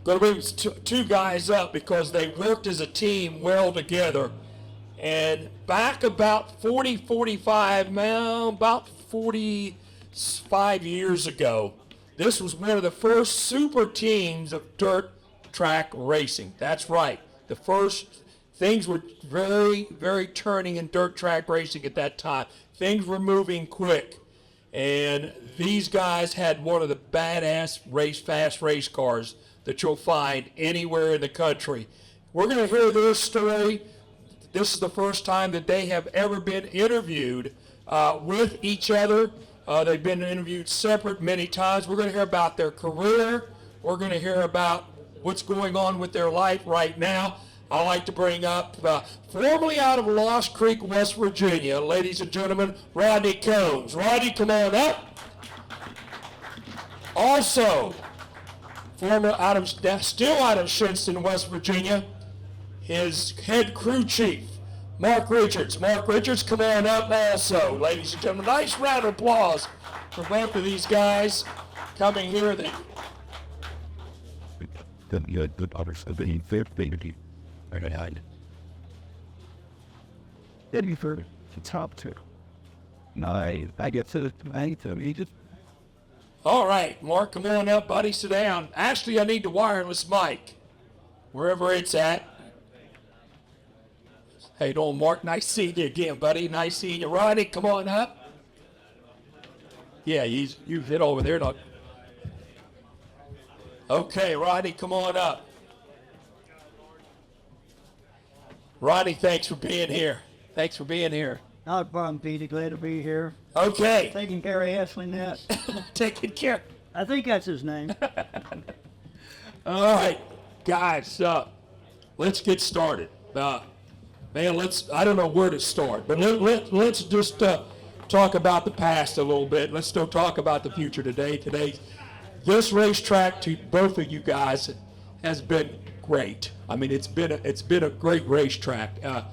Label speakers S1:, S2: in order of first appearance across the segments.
S1: going to bring two guys up because they worked as a team well together. And back about 45 years ago, this was one of the first super teams of dirt track racing. That's right. The first things were very, very turning in dirt track racing at that time. Things were moving quick. And these guys had one of the badass fast race cars that you'll find anywhere in the country. We're going to hear their story. This is the first time that they have ever been interviewed with each other. They've been interviewed separate many times. We're going to hear about their career. We're going to hear about what's going on with their life right now. I'd like to bring up, formerly out of Lost Creek, West Virginia, ladies and gentlemen, Rodney Combs. Rodney, come on up. Also, still out of Shinston, West Virginia, his head crew chief, Mark Richards. Mark Richards, come on up also, ladies and gentlemen. Nice round of applause for both of these guys coming here.
S2: Then for the top two. I get to the he just.
S1: All right, Mark, come on up, buddy. Sit down. Actually, I need the wireless mic, wherever it's at. Hey, doing, Mark? Nice seeing you again, buddy. Nice seeing you. Rodney, come on up. Yeah, you hit over there. Dog. Okay, Rodney, come on up. Rodney, thanks for being here. Thanks for being here.
S3: Not a problem, Peter. Glad to be here.
S1: Okay.
S3: Taking care of Ashley Ness.
S1: Taking care.
S3: I think that's his name.
S1: All right, guys, let's get started. Man, I don't know where to start, but let's just talk about the past a little bit. Let's still talk about the future today. This racetrack to both of you guys has been great. I mean, it's been a great racetrack. A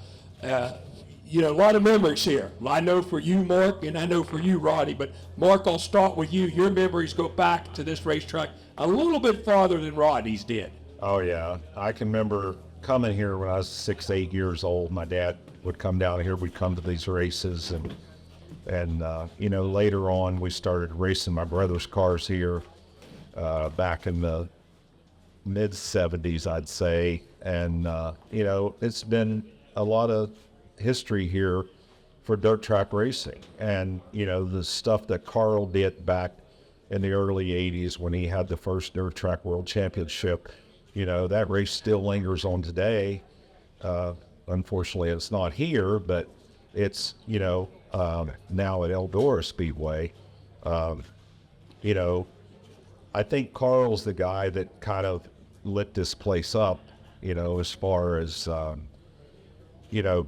S1: lot of memories here. I know for you, Mark, and I know for you, Rodney. But Mark, I'll start with you. Your memories go back to this racetrack a little bit farther than Rodney's did.
S4: Oh yeah, I can remember coming here when I was 6, 8 years old. My dad would come down here. We'd come to these races, and later on we started racing my brother's cars here back in the mid 70s, I'd say. And it's been a lot of history here for dirt track racing, and the stuff that Carl did back in the early 80s when he had the first dirt track world championship. That race still lingers on today. Unfortunately, it's not here, but it's now at Eldora Speedway. I think Carl's the guy that kind of lit this place up, as far as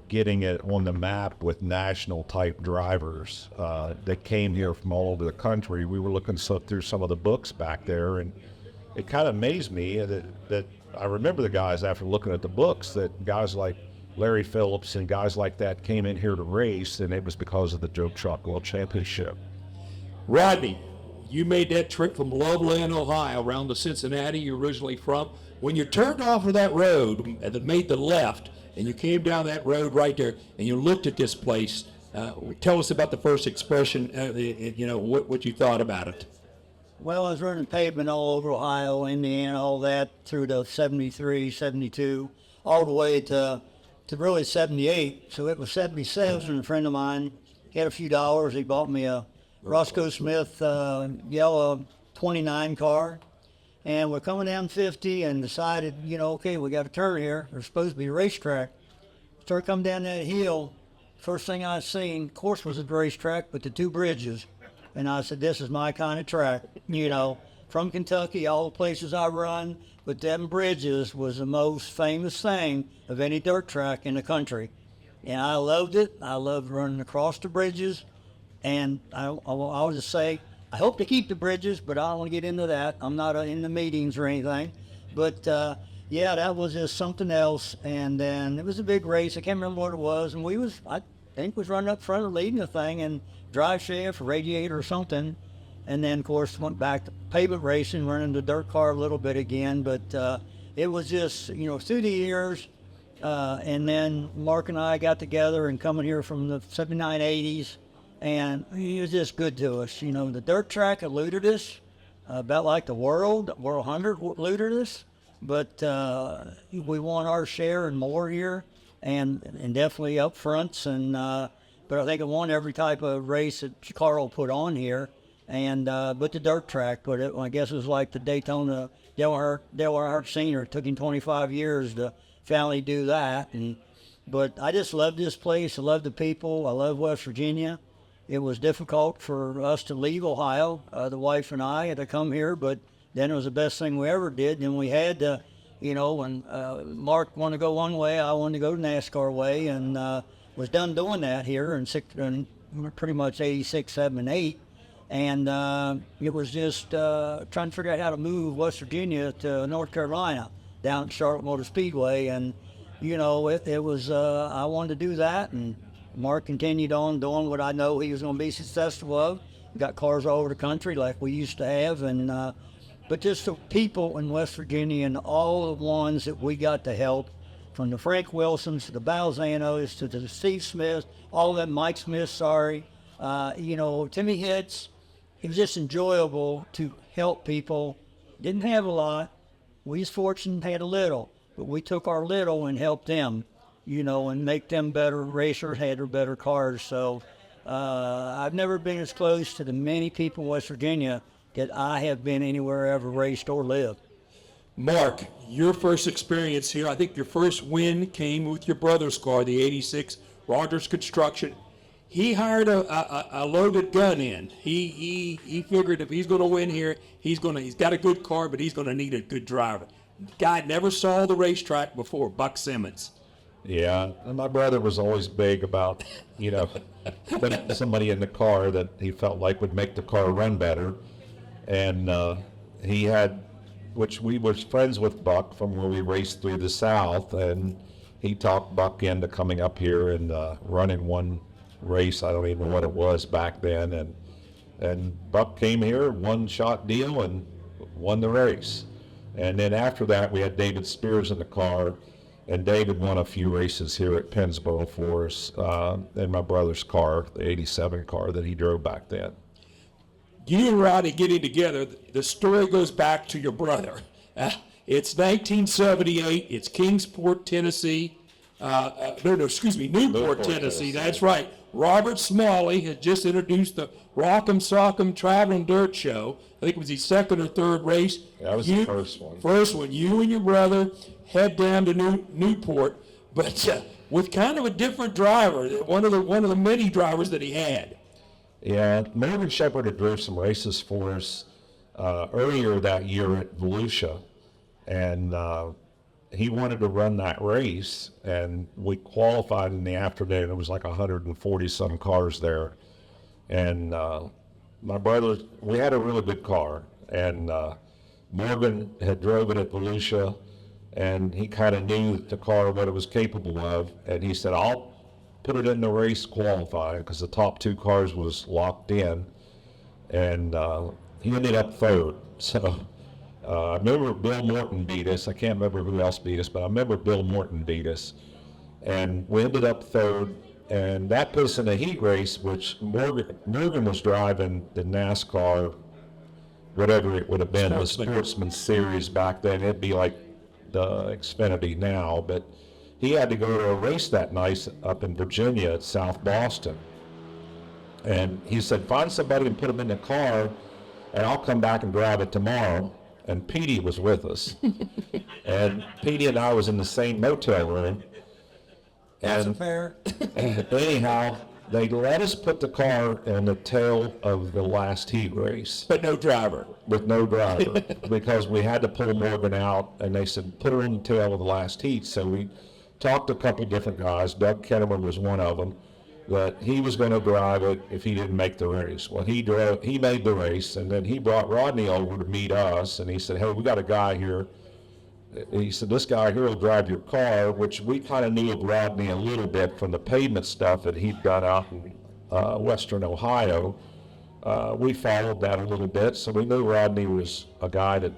S4: getting it on the map with national type drivers that came here from all over the country. We were looking through some of the books back there, and it kind of amazed me that I remember the guys after looking at the books, that guys like Larry Phillips and guys like that came in here to race, and it was because of the Dirt Track World Championship.
S1: Rodney, you made that trip from Loveland, Ohio, around to Cincinnati. You're originally from. When you turned off of that road and made the left, and you came down that road right there, and you looked at this place, tell us about the first expression, what you thought about it.
S3: Well, I was running pavement all over Ohio, Indiana, all that, through to 73, 72, all the way to really 78. So it was 77. A friend of mine, he had a few dollars. He bought me a Roscoe Smith yellow 29 car. And we're coming down 50 and decided, okay, we got to turn here. There's supposed to be a racetrack. Started coming down that hill. First thing I seen, of course, was a racetrack, but the two bridges. And I said, this is my kind of track. From Kentucky, all the places I run, but them bridges was the most famous thing of any dirt track in the country. And I loved it. I loved running across the bridges. And I'll just say, I hope to keep the bridges, but I don't want to get into that. I'm not in the meetings or anything. But, that was just something else. And then it was a big race. I can't remember what it was. And I think was running up front and leading the thing, and drive shaft or radiator or something. and then of course went back to pavement racing, running the dirt car a little bit again. But it was just, you know, through the years, and then Mark and I got together and coming here from the 79, 80s, and he was just good to us. You know, the dirt track eluded us, about like the World 100 eluded us, but we won our share and more here, and definitely up fronts, and but I think it won every type of race that Carl put on here, and but the dirt track, but I guess it was like the Daytona Dale Earnhardt Sr. It took him 25 years to finally do that, but I just love this place. I love the people. I love West Virginia. It was difficult for us to leave Ohio, the wife and I, had to come here, but then it was the best thing we ever did. And we had to, you know, when Mark wanted to go one way, I wanted to go the NASCAR way, and was done doing that here in pretty much 86, 7, and 8. And it was just trying to figure out how to move West Virginia to North Carolina, down at Charlotte Motor Speedway. And, you know, it was, I wanted to do that, and Mark continued on doing what I know he was going to be successful of. Got cars all over the country like we used to have, and but just the people in West Virginia and all the ones that we got to help, from the Frank Wilsons to the Balzanos to the Steve Smiths, all of them, Mike Smith, you know, Timmy Hitz. It was just enjoyable to help people. Didn't have a lot. We was fortunate, had a little, but we took our little and helped them, you know, and make them better racers, had their better cars. So I've never been as close to the many people in West Virginia that I have been anywhere ever raced or lived.
S1: Mark, your first experience here, I think your first win came with your brother's car, the 86 Rogers Construction. He hired a loaded gun in. He figured if he's going to win here, he's got a good car, but he's going to need a good driver. Guy never saw the racetrack before, Buck Simmons.
S4: Yeah, and my brother was always big about, you know, putting somebody in the car that he felt like would make the car run better. And he had, which we were friends with Buck from where we raced through the South, and he talked Buck into coming up here and running one race. I don't even know what it was back then. And Buck came here, one-shot deal, and won the race. And then after that, we had David Spears in the car, and David won a few races here at Pennsboro for us in my brother's car, the 87 car that he drove back then.
S1: You and Rodney getting together, the story goes back to your brother. It's 1978. It's Kingsport, Tennessee. Newport, Tennessee. That's right. Robert Smalley had just introduced the Rock'em Sock'em Traveling Dirt Show. I think it was his second or third race.
S4: That was the first one.
S1: First one. You and your brother head down to Newport, but with kind of a different driver. One of the many drivers that he had.
S4: Yeah, Morgan Shepherd had drove some races for us earlier that year at Volusia, and he wanted to run that race, and we qualified in the afternoon. It was like 140 some cars there, and my brother, we had a really good car, and Morgan had drove it at Volusia, and he kind of knew the car, what it was capable of, and he said, I'll put it in the race qualifying, because the top two cars was locked in, and he ended up third. So I remember Bill Morton beat us. I can't remember who else beat us, but I remember Bill Morton beat us, and we ended up third. And that put us in a heat race, which Morgan was driving the NASCAR, whatever it would have been, the Sportsman Series back then. It'd be like the Xfinity now, but he had to go to a race that night up in Virginia at South Boston. And he said, find somebody and put him in the car, and I'll come back and drive it tomorrow. And Petey was with us. And Petey and I was in the same motel room.
S3: That's fair.
S4: Anyhow, they let us put the car in the tail of the last heat race.
S1: But no driver.
S4: With no driver, because we had to pull Morgan out, and they said, put her in the tail of the last heat. So we talked to a couple of different guys. Doug Kenneman was one of them, that he was going to drive it if he didn't make the race. Well, he made the race, and then he brought Rodney over to meet us, and he said, hey, we got a guy here. He said, this guy here will drive your car, which we kind of knew of Rodney a little bit from the pavement stuff that he'd done out in western Ohio. we followed that a little bit, so we knew Rodney was a guy that,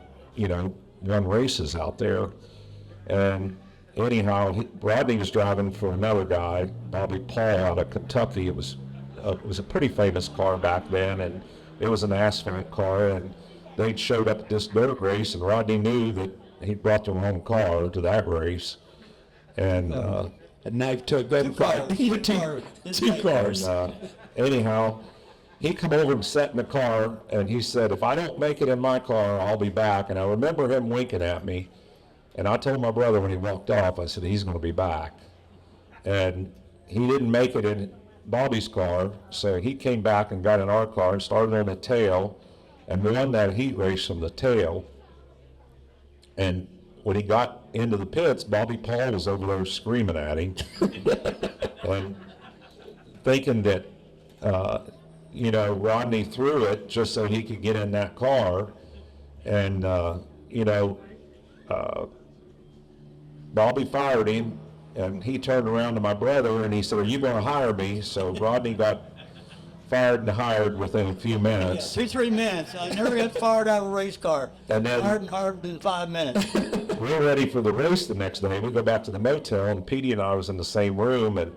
S4: won races out there. And anyhow, Rodney was driving for another guy, Bobby Paul, out of Kentucky. It was a pretty famous car back then, and it was an asphalt car, and they showed up at this dirt race, and Rodney knew that he brought the wrong car to that race. And
S1: And now you took that car. Two cars.
S4: Anyhow, he come over and sat in the car, and he said, if I don't make it in my car, I'll be back. And I remember him winking at me, and I told my brother when he walked off, I said, he's going to be back. And he didn't make it in Bobby's car, so he came back and got in our car and started on the tail and won that heat race from the tail. And when he got into the pits, Bobby Paul was over there screaming at him and thinking that, Rodney threw it just so he could get in that car. And, Bobby fired him, and he turned around to my brother and he said, are you going to hire me? So Rodney got fired and hired within a few minutes.
S3: 2-3 minutes. I never got fired out of a race car.
S4: And then
S3: Hired in 5 minutes.
S4: we're ready for the race the next day. We go back to the motel, and Petey and I was in the same room, and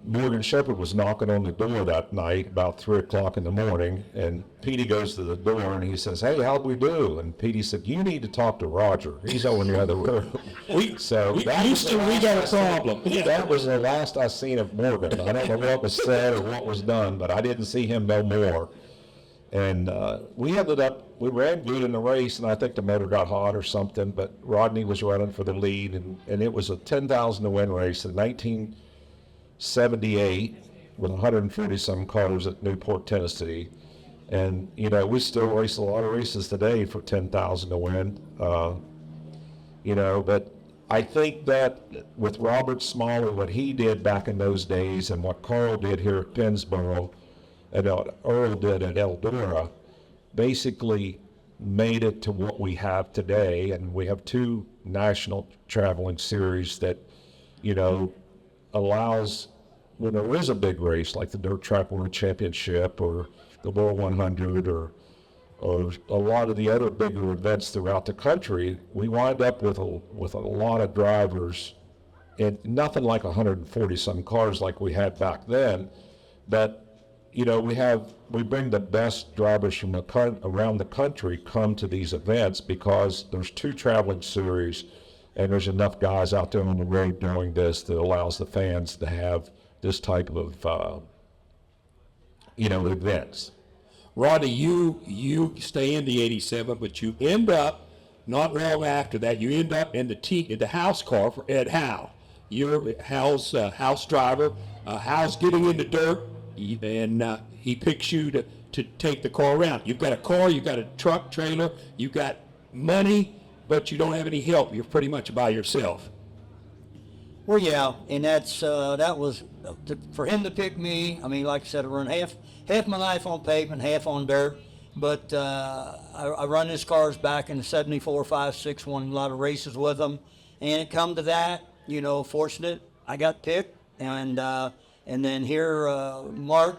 S4: Morgan Shepherd was knocking on the door that night about 3 o'clock in the morning, and Petey goes to the door and he says, hey, how'd we do? And Petey said, you need to talk to Roger. He's over in the other room.
S1: We got a problem.
S4: That was the last I seen of Morgan. I don't know what was said or what was done, but I didn't see him no more. And we ran good in the race, and I think the motor got hot or something, but Rodney was running for the lead, and it was a 10,000 to win race in 1978 with 140-some cars at Newport, Tennessee. And, we still race a lot of races today for 10,000 to win. But I think that with Robert Smaller, what he did back in those days and what Carl did here at Pennsboro and what Earl did at Eldora basically made it to what we have today. And we have 2 national traveling series that, allows, when there is a big race like the Dirt Track World Championship or the World 100 or a lot of the other bigger events throughout the country, we wind up with a lot of drivers, and nothing like 140-some cars like we had back then. But we bring the best drivers from around the country come to these events because there's 2 traveling series, and there's enough guys out there on the road doing this that allows the fans to have this type of events.
S1: Rodney, you stay in the 87, but you end up, not long after that, you end up in the house car for Ed Howe. You're Hal's house driver. Hal's getting in the dirt, and he picks you to take the car around. You've got a car, you've got a truck, trailer, you've got money, but you don't have any help. You're pretty much by yourself.
S3: Well, yeah, and that was for him to pick me. I mean, like I said, I run half my life on pavement, half on dirt. But I run his cars back in the 74, 5, 6, won a lot of races with them. And it come to that, fortunate I got picked. And then here, Mark,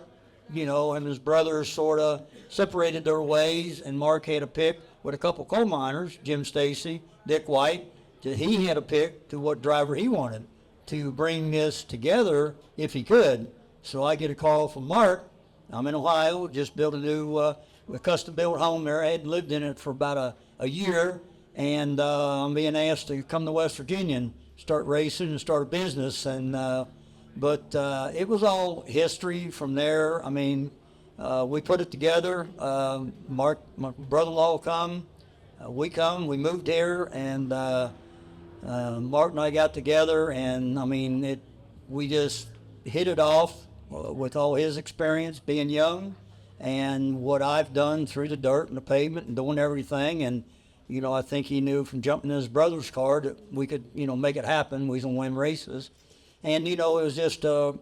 S3: and his brothers sort of separated their ways. And Mark had a pick with a couple coal miners, Jim Stacy, Dick White. He had a pick to what driver he wanted to bring this together if he could. So I get a call from Mark. I'm in Ohio, just built a new a custom-built home there. I hadn't lived in it for about a year, and I'm being asked to come to West Virginia and start racing and start a business. And but it was all history from there. I mean, we put it together. Mark, my brother-in-law, we moved here, and Mark and I got together, and I mean, we just hit it off with all his experience being young and what I've done through the dirt and the pavement and doing everything. And, I think he knew from jumping in his brother's car that we could, make it happen. We was gonna win races. And, it was just a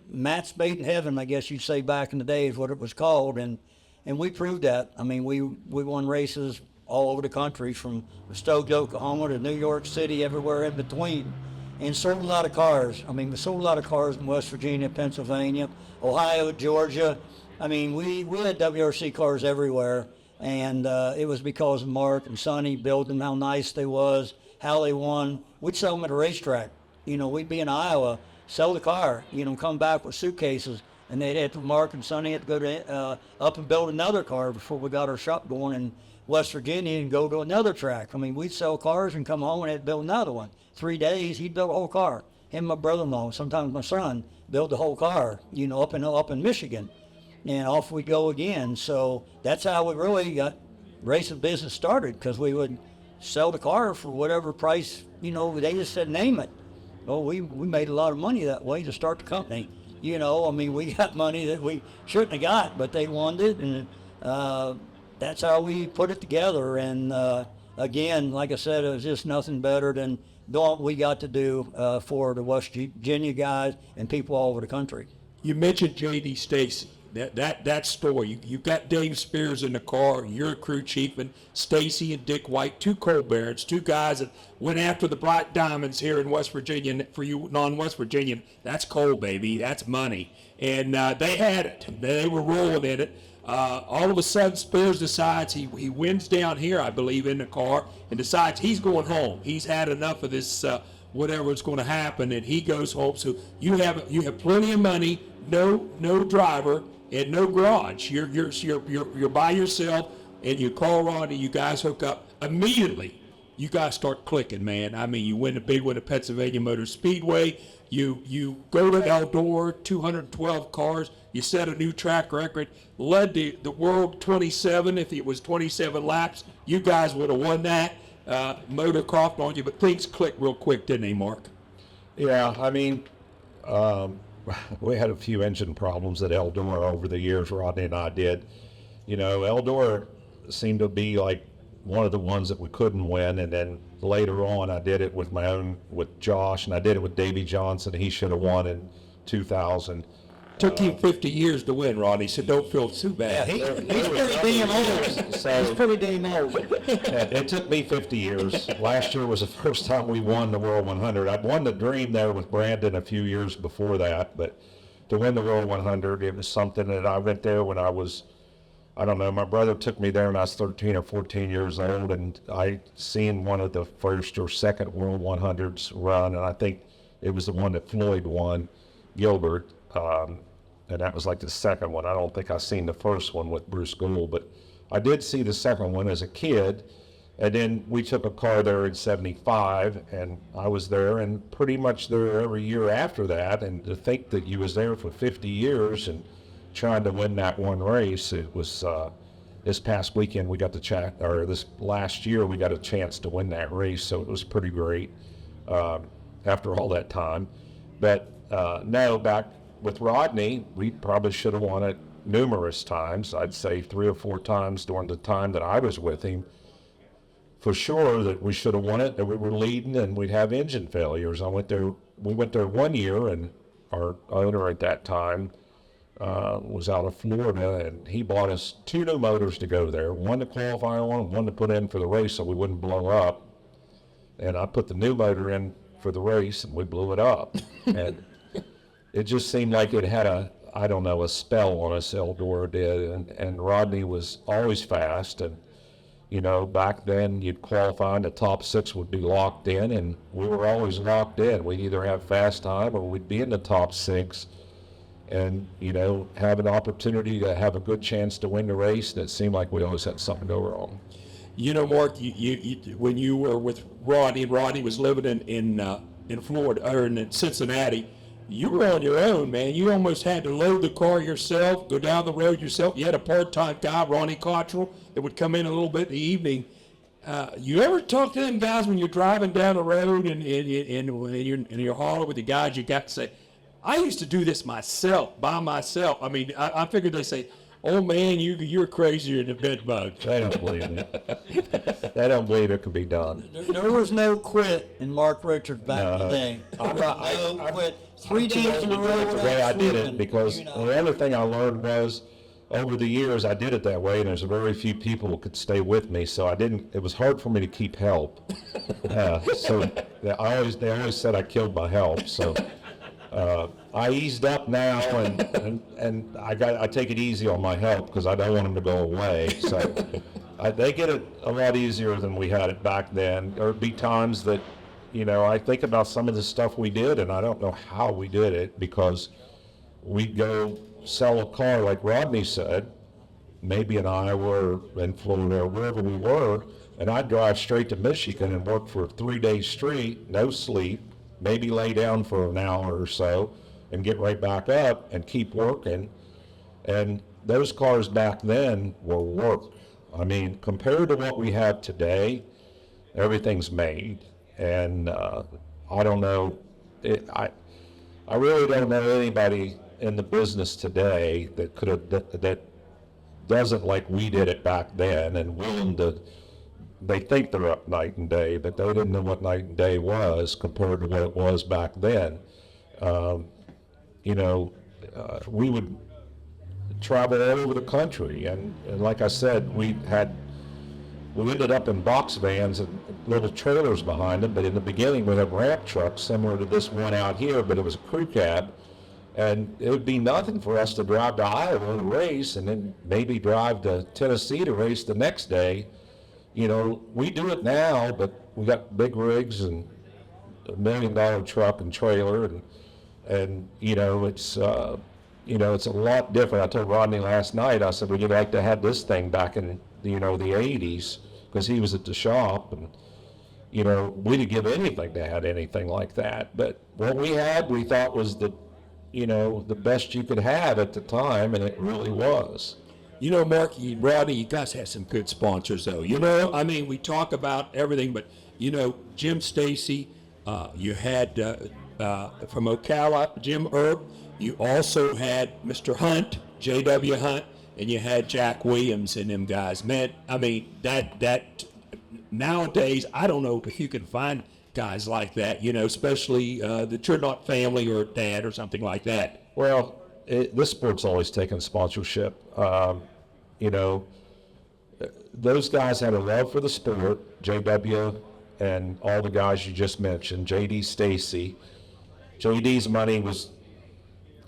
S3: match made in heaven, I guess you'd say back in the day is what it was called. And we proved that. I mean, we won races all over the country, from Stokes, Oklahoma to New York City, everywhere in between. and sold a lot of cars. I mean, we sold a lot of cars in West Virginia, Pennsylvania, Ohio, Georgia. I mean, we had WRC cars everywhere, and it was because of Mark and Sonny building how nice they was, how they won. We'd sell them at a racetrack. You know, we'd be in Iowa, sell the car, you know, come back with suitcases, and they'd have to, Mark and Sonny had to go to up and build another car before we got our shop going in West Virginia and go to another track. I mean, we'd sell cars and come home and had to build another one. 3 days, he'd build a whole car. Him and my brother-in-law, sometimes my son, build the whole car, you know, up in Michigan. And off we go again. So that's how we really got racing business started, because we would sell the car for whatever price, you know, they just said name it. Well, we made a lot of money that way to start the company. You know, I mean, we got money that we shouldn't have got, but they wanted it, and that's how we put it together. And again, like I said, it was just nothing better than doing what we got to do for the West Virginia guys and people all over the country.
S1: You mentioned J.D. Stacy. That story. You've got Dave Spears in the car. You're a crew chief, and Stacy and Dick White, two Coal Barons, two guys that went after the bright diamonds here in West Virginia. And for you non-West Virginian, that's coal, baby. That's money. And they had it. They were rolling in it. All of a sudden, Spears decides he wins down here, I believe, in the car, and decides he's going home. He's had enough of this whatever is going to happen, and he goes home. So you have plenty of money, no driver, and no garage. You're by yourself, and you call Rodney. You guys hook up immediately. You guys start clicking, man. I mean, you win a big one at Pennsylvania Motor Speedway. You go to Eldora, 212 cars. You set a new track record, led the world 27. If it was 27 laps, you guys would have won that. Motocroft on you, but things clicked real quick, didn't they, Mark?
S4: Yeah, I mean, we had a few engine problems at Eldora over the years, Rodney and I did. You know, Eldora seemed to be like one of the ones that we couldn't win, and then later on I did it with Josh, and I did it with Davey Johnson. He should have won in 2000.
S1: Took him 50 years to win, Rodney, so don't feel too bad.
S3: He's pretty damn old. He's pretty damn old.
S4: It took me 50 years. Last year was the first time we won the World 100. I'd won the Dream there with Brandon a few years before that, but to win the World 100, it was something that I went there when I was, I don't know, my brother took me there when I was 13 or 14 years old, and I seen one of the first or second World 100s run, and I think it was the one that Floyd won, Gilbert. And that was like the second one. I don't think I seen the first one with Bruce Gould, but I did see the second one as a kid. And then we took a car there in 75, and I was there and pretty much there every year after that. And to think that you was there for 50 years and trying to win that one race, it was this past weekend we got the chat, or this last year we got a chance to win that race, so it was pretty great after all that time. But no, back with Rodney, we probably should have won it numerous times. I'd say 3 or 4 times during the time that I was with him. For sure that we should have won it, that we were leading and we'd have engine failures. We went there one year, and our owner at that time was out of Florida, and he bought us 2 new motors to go there, one to qualify on and one to put in for the race so we wouldn't blow up. And I put the new motor in for the race, and we blew it up. And it just seemed like it had a spell on us, Eldora did, and Rodney was always fast, and, you know, back then you'd qualify and the top 6 would be locked in, and we were always locked in. We'd either have fast time or we'd be in the top 6 and, you know, have an opportunity to have a good chance to win the race, and it seemed like we always had something go wrong.
S1: You know, Mark, you when you were with Rodney, and Rodney was living in Florida, or in Cincinnati, you were on your own, man. You almost had to load the car yourself, go down the road yourself. You had a part-time guy, Ronnie Cottrell, that would come in a little bit in the evening. You ever talk to them guys when you're driving down the road and you're hauling with the guys, you got to say, I used to do this myself, by myself. I mean, I figured they say, oh, man, you're crazier than a bed bug.
S4: They don't believe it. They don't believe it could be done.
S3: There was no quit in Mark Richards back in the day. No quit. 3 days in a row.
S4: The way I did it, because the other thing I learned was over the years, I did it that way, and there's very few people who could stay with me, so it was hard for me to keep help. So they always said I killed my help, so I eased up now, and I take it easy on my help because I don't want them to go away. So they get it a lot easier than we had it back then. There'd be times that, I think about some of the stuff we did, and I don't know how we did it, because we'd go sell a car, like Rodney said, maybe in Iowa or in Florida or wherever we were, and I'd drive straight to Michigan and work for 3 days straight, no sleep, maybe lay down for an hour or so, and get right back up and keep working. And those cars back then were work. I mean, compared to what we have today, everything's made. And I don't know, I really don't know anybody in the business today that doesn't like we did it back then, and willing to. They think they're up night and day, but they didn't know what night and day was compared to what it was back then. We would travel all over the country, and like I said, we ended up in box vans and little trailers behind them, but in the beginning we had ramp trucks similar to this one out here, but it was a crew cab, and it would be nothing for us to drive to Iowa to race and then maybe drive to Tennessee to race the next day. We do it now, but we got big rigs and $1 million truck and trailer, and it's a lot different. I told Rodney last night, I said, would you like to have this thing back in the 80s, because he was at the shop, and we'd give anything to have anything like that. But what we had, we thought was the best you could have at the time, and it really was.
S1: Mark, Rodney, you guys had some good sponsors, though. I mean, we talk about everything, but, Jim Stacy, you had from Ocala, Jim Erb. You also had Mr. Hunt, J.W. Hunt, and you had Jack Williams and them guys. Man, I mean, that nowadays, I don't know if you can find guys like that, especially that you're not family or dad or something like that.
S4: Well, this sport's always taken sponsorship. Those guys had a love for the sport, JW and all the guys you just mentioned, JD Stacy. JD's money was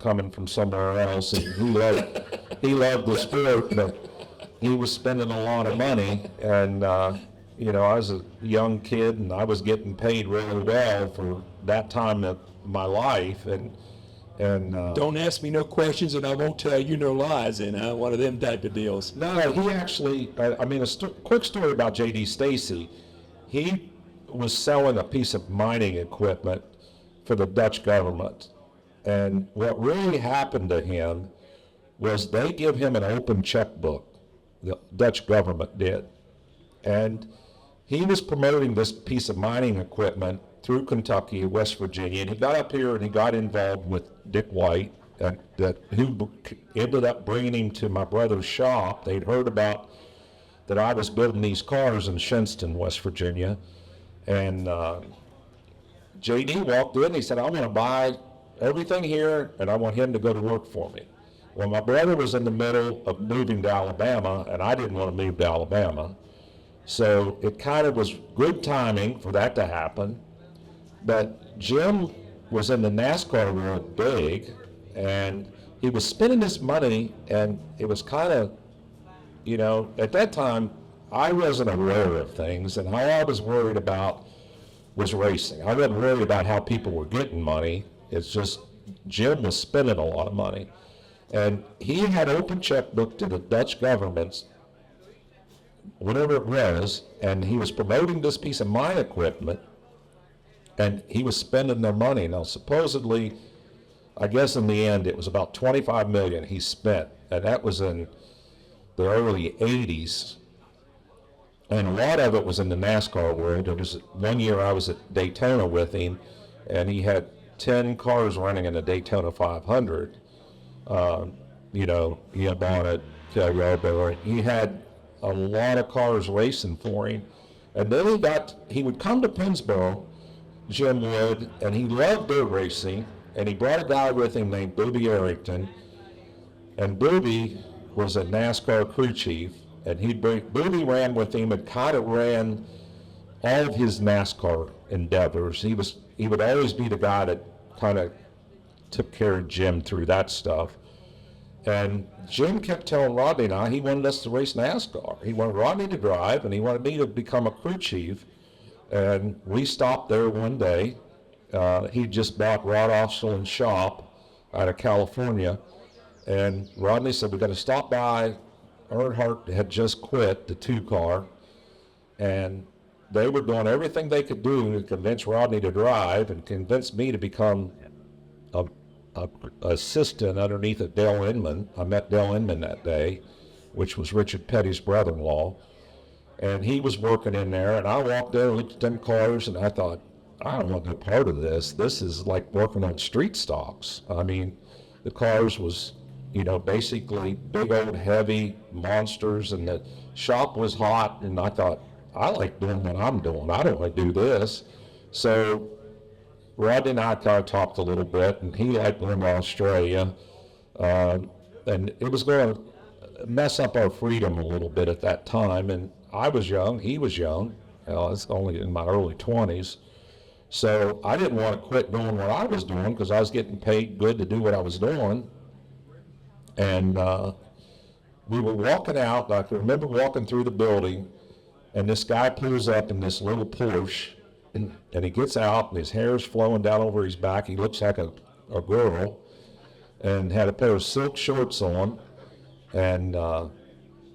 S4: coming from somewhere else, and he loved the sport, but he was spending a lot of money, and I was a young kid, and I was getting paid really well for that time of my life, and
S1: don't ask me no questions, and I won't tell you no lies, and one of them type of deals.
S4: No, he actually, quick story about J.D. Stacy. He was selling a piece of mining equipment for the Dutch government, and what really happened to him was they give him an open checkbook, the Dutch government did, and he was promoting this piece of mining equipment through Kentucky and West Virginia, and he got up here and he got involved with Dick White, who ended up bringing him to my brother's shop. They'd heard about that I was building these cars in Shinston, West Virginia, and J.D. walked in and he said, I want to buy everything here, and I want him to go to work for me. Well, my brother was in the middle of moving to Alabama, and I didn't want to move to Alabama, so it kind of was good timing for that to happen. But Jim was in the NASCAR real big, and he was spending his money, and it was kind of, at that time, I wasn't aware of things, and all I was worried about was racing. I wasn't worried about how people were getting money. It's just Jim was spending a lot of money. And he had open checkbook to the Dutch government, whatever it was, and he was promoting this piece of mine equipment, and he was spending their money. Now, supposedly, I guess in the end, it was about $25 million he spent, and that was in the early 80s. And a lot of it was in the NASCAR world. It was one year I was at Daytona with him, and he had 10 cars running in the Daytona 500. He had bought it. He had a lot of cars racing for him. And then he would come to Pennsboro, Jim would, and he loved dirt racing, and he brought a guy with him named Booby Arrington. And Booby was a NASCAR crew chief, and Booney ran with him and kind of ran all of his NASCAR endeavors. He would always be the guy that kind of took care of Jim through that stuff. And Jim kept telling Rodney and I he wanted us to race NASCAR. He wanted Rodney to drive, and he wanted me to become a crew chief. And we stopped there one day. He just bought Rod Offshore shop out of California. And Rodney said, we got to stop by. Earnhardt had just quit the 2-car. And they were doing everything they could do to convince Rodney to drive and convince me to become a assistant underneath of Dale Inman. I met Dale Inman that day, which was Richard Petty's brother-in-law. And he was working in there, and I walked in and looked at them cars, and I thought, I don't want to be part of this. This is like working on street stocks. I mean, the cars was, basically big old heavy monsters, and the shop was hot, and I thought, I like doing what I'm doing. I don't want to do this. So Rodney and I kind of talked a little bit, and he liked going to Australia, and it was going to mess up our freedom a little bit at that time. And I was young, he was young. I was only in my early 20s. So I didn't want to quit doing what I was doing because I was getting paid good to do what I was doing. And we were walking out. I can remember walking through the building, and this guy pulls up in this little Porsche, and he gets out, and his hair's flowing down over his back. He looks like a girl, and had a pair of silk shorts on. And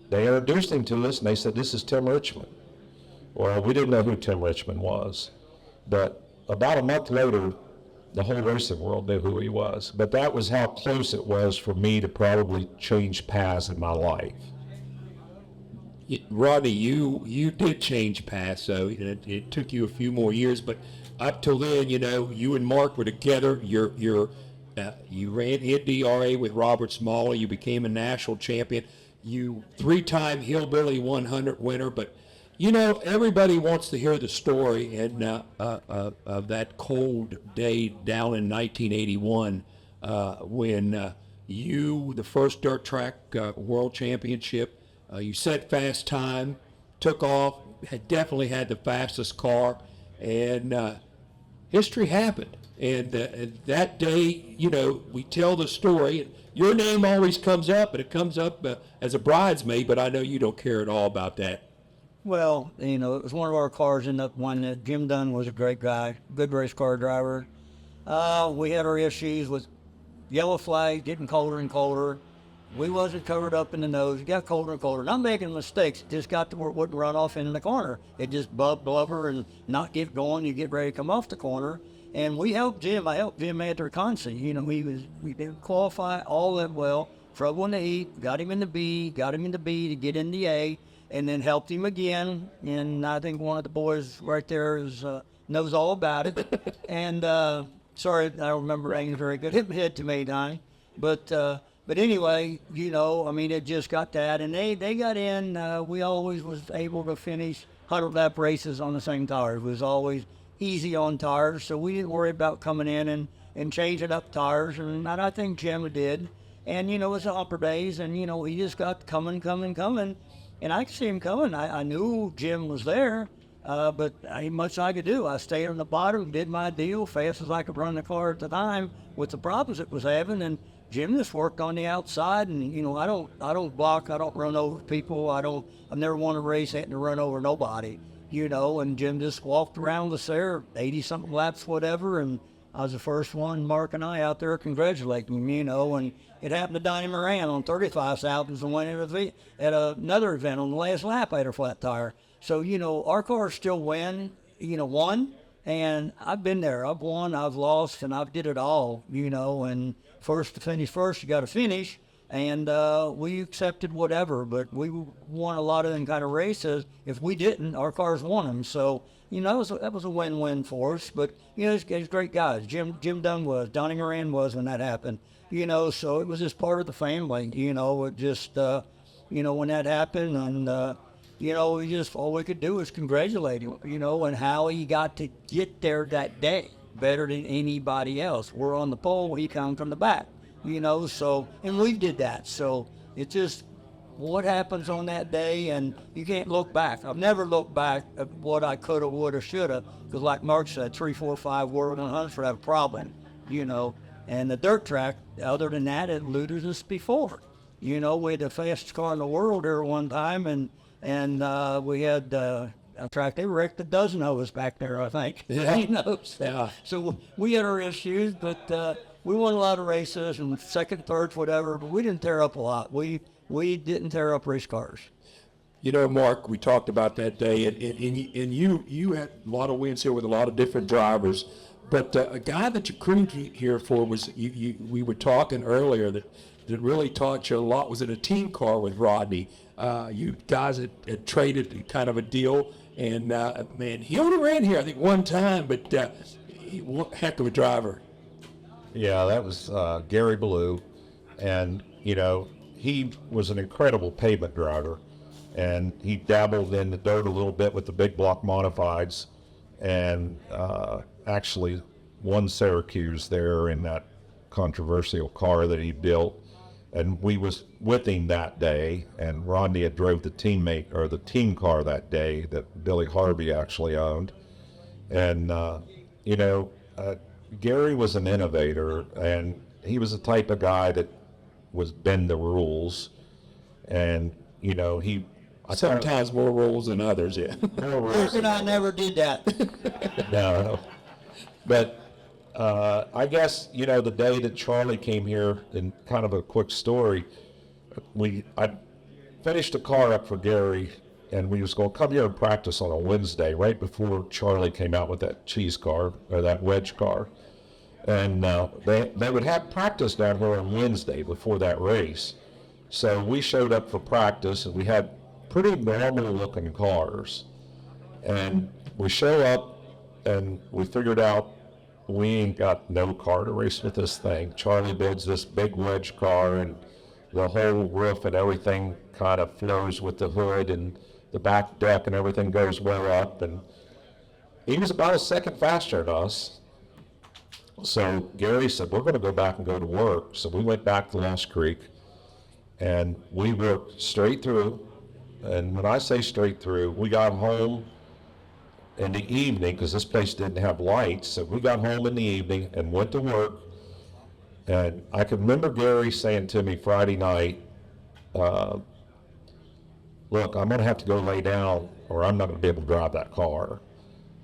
S4: they introduced him to us, and they said, this is Tim Richmond. Well, we didn't know who Tim Richmond was. But about a month later, the whole racing world knew who he was. But that was how close it was for me to probably change paths in my life.
S1: Rodney, you did change paths, so it took you a few more years, but up till then, you and Mark were together. You ran NDRA with Robert Smalley. You became a national champion. You 3-time Hillbilly 100 winner, but everybody wants to hear the story of that cold day down in 1981 when you, the first dirt track world championship, you set fast time, took off, definitely had the fastest car, and history happened. And that day, we tell the story. Your name always comes up, and it comes up as a bridesmaid, but I know you don't care at all about that.
S3: Well, it was one of our cars ended up winning. Jim Dunn was a great guy, good race car driver. We had our issues with yellow flag, getting colder and colder. We wasn't covered up in the nose. It got colder and colder. Not making mistakes. It just got to where it wouldn't run off into the corner. It just blubber and not get going. You get ready to come off the corner. And we helped Jim. I helped Jim at Concy. We didn't qualify all that well. Trouble in the heat. Got him in the B. Got him in the B to get in the A. And then helped him again. And I think one of the boys right there knows all about it. And sorry, I don't remember anything very good. Hit to me, Donnie. But anyway, it just got that. And they got in. We always was able to finish 100-lap races on the same tires. It was always easy on tires. So we didn't worry about coming in and changing up tires. And I think Jim did. And, it was the upper days. And, he just got coming. And I could see him coming. I knew Jim was there. But ain't much I could do. I stayed on the bottom, did my deal fast as I could run the car at the time with the problems it was having. And Jim just worked on the outside, and I don't block, I don't run over people, I've never won a race having to run over nobody, and Jim just walked around us there, 80-something laps, whatever, and I was the first one, Mark and I out there congratulating him, and it happened to Donnie Moran on 35 Souths and went at another event on the last lap I had a flat tire. So, our cars still won, and I've been there. I've won, I've lost, and I've did it all, and first to finish first, you got to finish. And we accepted whatever, but we won a lot of them kind of races. If we didn't, our cars won them. So, that was a win-win for us. But, he's great guys. Jim Dunn was, Donnie Moran was when that happened. So it was just part of the family, it just, when that happened, and, we just, all we could do was congratulate him, and how he got to get there that day better than anybody else. We're on the pole, he come from the back, so, and we did that. So, It's just what happens on that day, and you can't look back. I've never looked back at what I could have, would have, should have, because like Mark said, 3, 4, 5 World and Hunsford have a problem, And the dirt track, other than that, it eluded us before. We had the fastest car in the world there one time, and we had a track, they wrecked a dozen of us back there, I think.
S1: Yeah.
S3: So we had our issues, but we won a lot of races and second, thirds, whatever, but we didn't tear up a lot. We didn't tear up race cars.
S1: Mark, we talked about that day, and you had a lot of wins here with a lot of different drivers. But a guy that you crewed here for was we were talking earlier that really taught you a lot was in a team car with Rodney. You guys had traded kind of a deal, and man, he only ran here I think one time, but heck of a driver.
S4: Yeah, that was Gary Ballou, and he was an incredible pavement driver, and he dabbled in the dirt a little bit with the big block modifieds, and actually won Syracuse there in that controversial car that he built. And we was with him that day, and Rodney had drove the team car that day that Billy Harvey actually owned. And Gary was an innovator, and he was the type of guy that was bend the rules, and he
S1: Sometimes more rules than others, yeah.
S4: more rules.
S3: And I never did that.
S4: No, but I guess the day that Charlie came here, in kind of a quick story, I finished the car up for Gary, and we was going to come here and practice on a Wednesday right before Charlie came out with that cheese car or that wedge car, and they would have practice down here on Wednesday before that race. So we showed up for practice, and we had pretty normal looking cars, and we show up and we figured out we ain't got no car to race with this thing. Charlie builds this big wedge car, and the whole roof and everything kind of flows with the hood, and the back deck and everything goes well up, and he was about a second faster than us. So Gary said, we're going to go back and go to work. So we went back to Lost Creek, and we worked straight through. And when I say straight through, we got home in the evening, because this place didn't have lights, so we got home in the evening and went to work. And I can remember Gary saying to me Friday night, look, I'm going to have to go lay down, or I'm not going to be able to drive that car.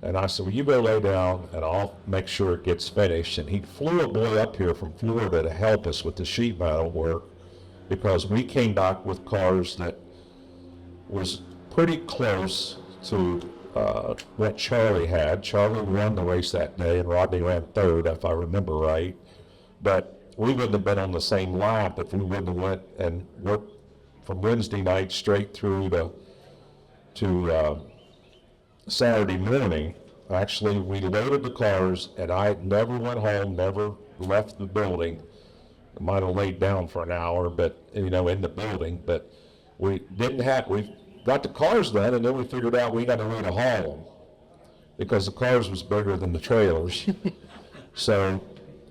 S4: And I said, well, you go lay down, and I'll make sure it gets finished. And he flew a boy up here from Florida to help us with the sheet metal work, because we came back with cars that was pretty close to what Charlie had. Charlie won the race that day, and Rodney ran third, if I remember right. But we wouldn't have been on the same lap if we wouldn't have went and worked from Wednesday night straight through to Saturday morning. Actually, we loaded the cars, and I never went home, never left the building. I might have laid down for an hour, but in the building. But we got the cars done, and then we figured out we got to run a haul them, because the cars was bigger than the trailers. So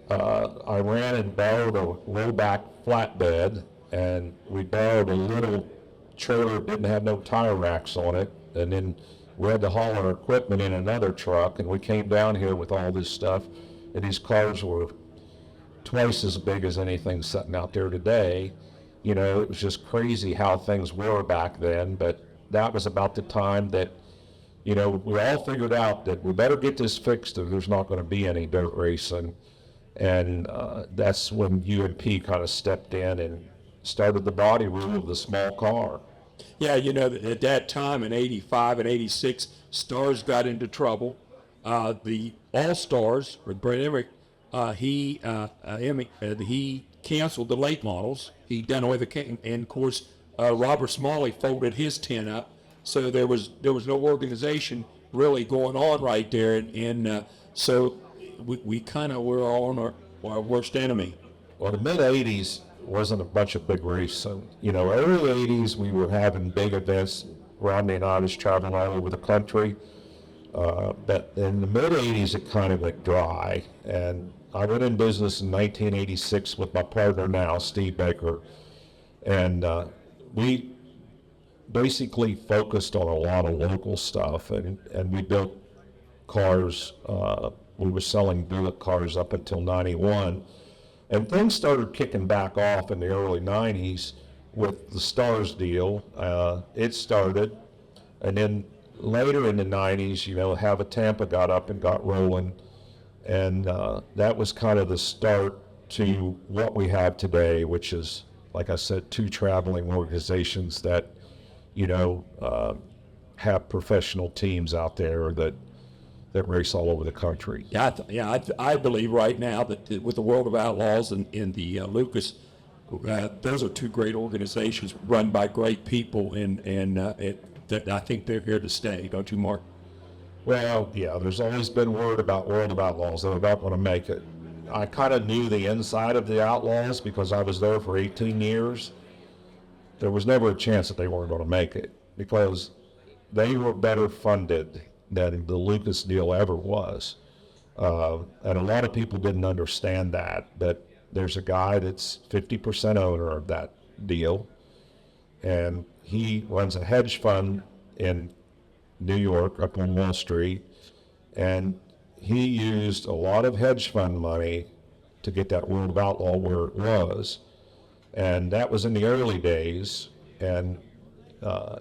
S4: I ran and borrowed a low back flatbed, and we borrowed a little trailer that didn't have no tire racks on it, and then we had to haul our equipment in another truck, and we came down here with all this stuff, and these cars were twice as big as anything sitting out there today. It was just crazy how things were back then, but that was about the time that, we all figured out that we better get this fixed or there's not going to be any dirt racing. And that's when UMP kind of stepped in and started the body rule of the small car.
S1: Yeah, at that time in 85 and 86, Stars got into trouble. The All-Stars, with Brett Emmerich, he canceled the late models. He done away with and of course, Robert Smalley folded his 10 up. So there was no organization really going on right there. And so we kind of were all on our worst enemy.
S4: Well, the mid-'80s wasn't a bunch of big races. So, early 80s, we were having big events. Rodney and I was traveling all over the country. But in the mid-'80s, it kind of went dry. And I went in business in 1986 with my partner now, Steve Baker. And we basically focused on a lot of local stuff, and we built cars. We were selling bullet cars up until 91. And things started kicking back off in the early 90s with the Stars deal. It started, and then later in the 90s, Have a Tampa got up and got rolling, and that was kind of the start to what we have today, which is, like I said, 2 traveling organizations that, have professional teams out there that race all over the country.
S1: I believe right now that with the World of Outlaws and the Lucas, those are 2 great organizations run by great people, and that I think they're here to stay. Don't you, Mark?
S4: Well, yeah, there's always been word about World of Outlaws. They're about going to make it. I kind of knew the inside of the Outlaws because I was there for 18 years. There was never a chance that they weren't going to make it because they were better funded than the Lucas deal ever was. And a lot of people didn't understand that there's a guy that's 50% owner of that deal, and he runs a hedge fund in New York up on Wall Street, and he used a lot of hedge fund money to get that World of Outlaw where it was. And that was in the early days, and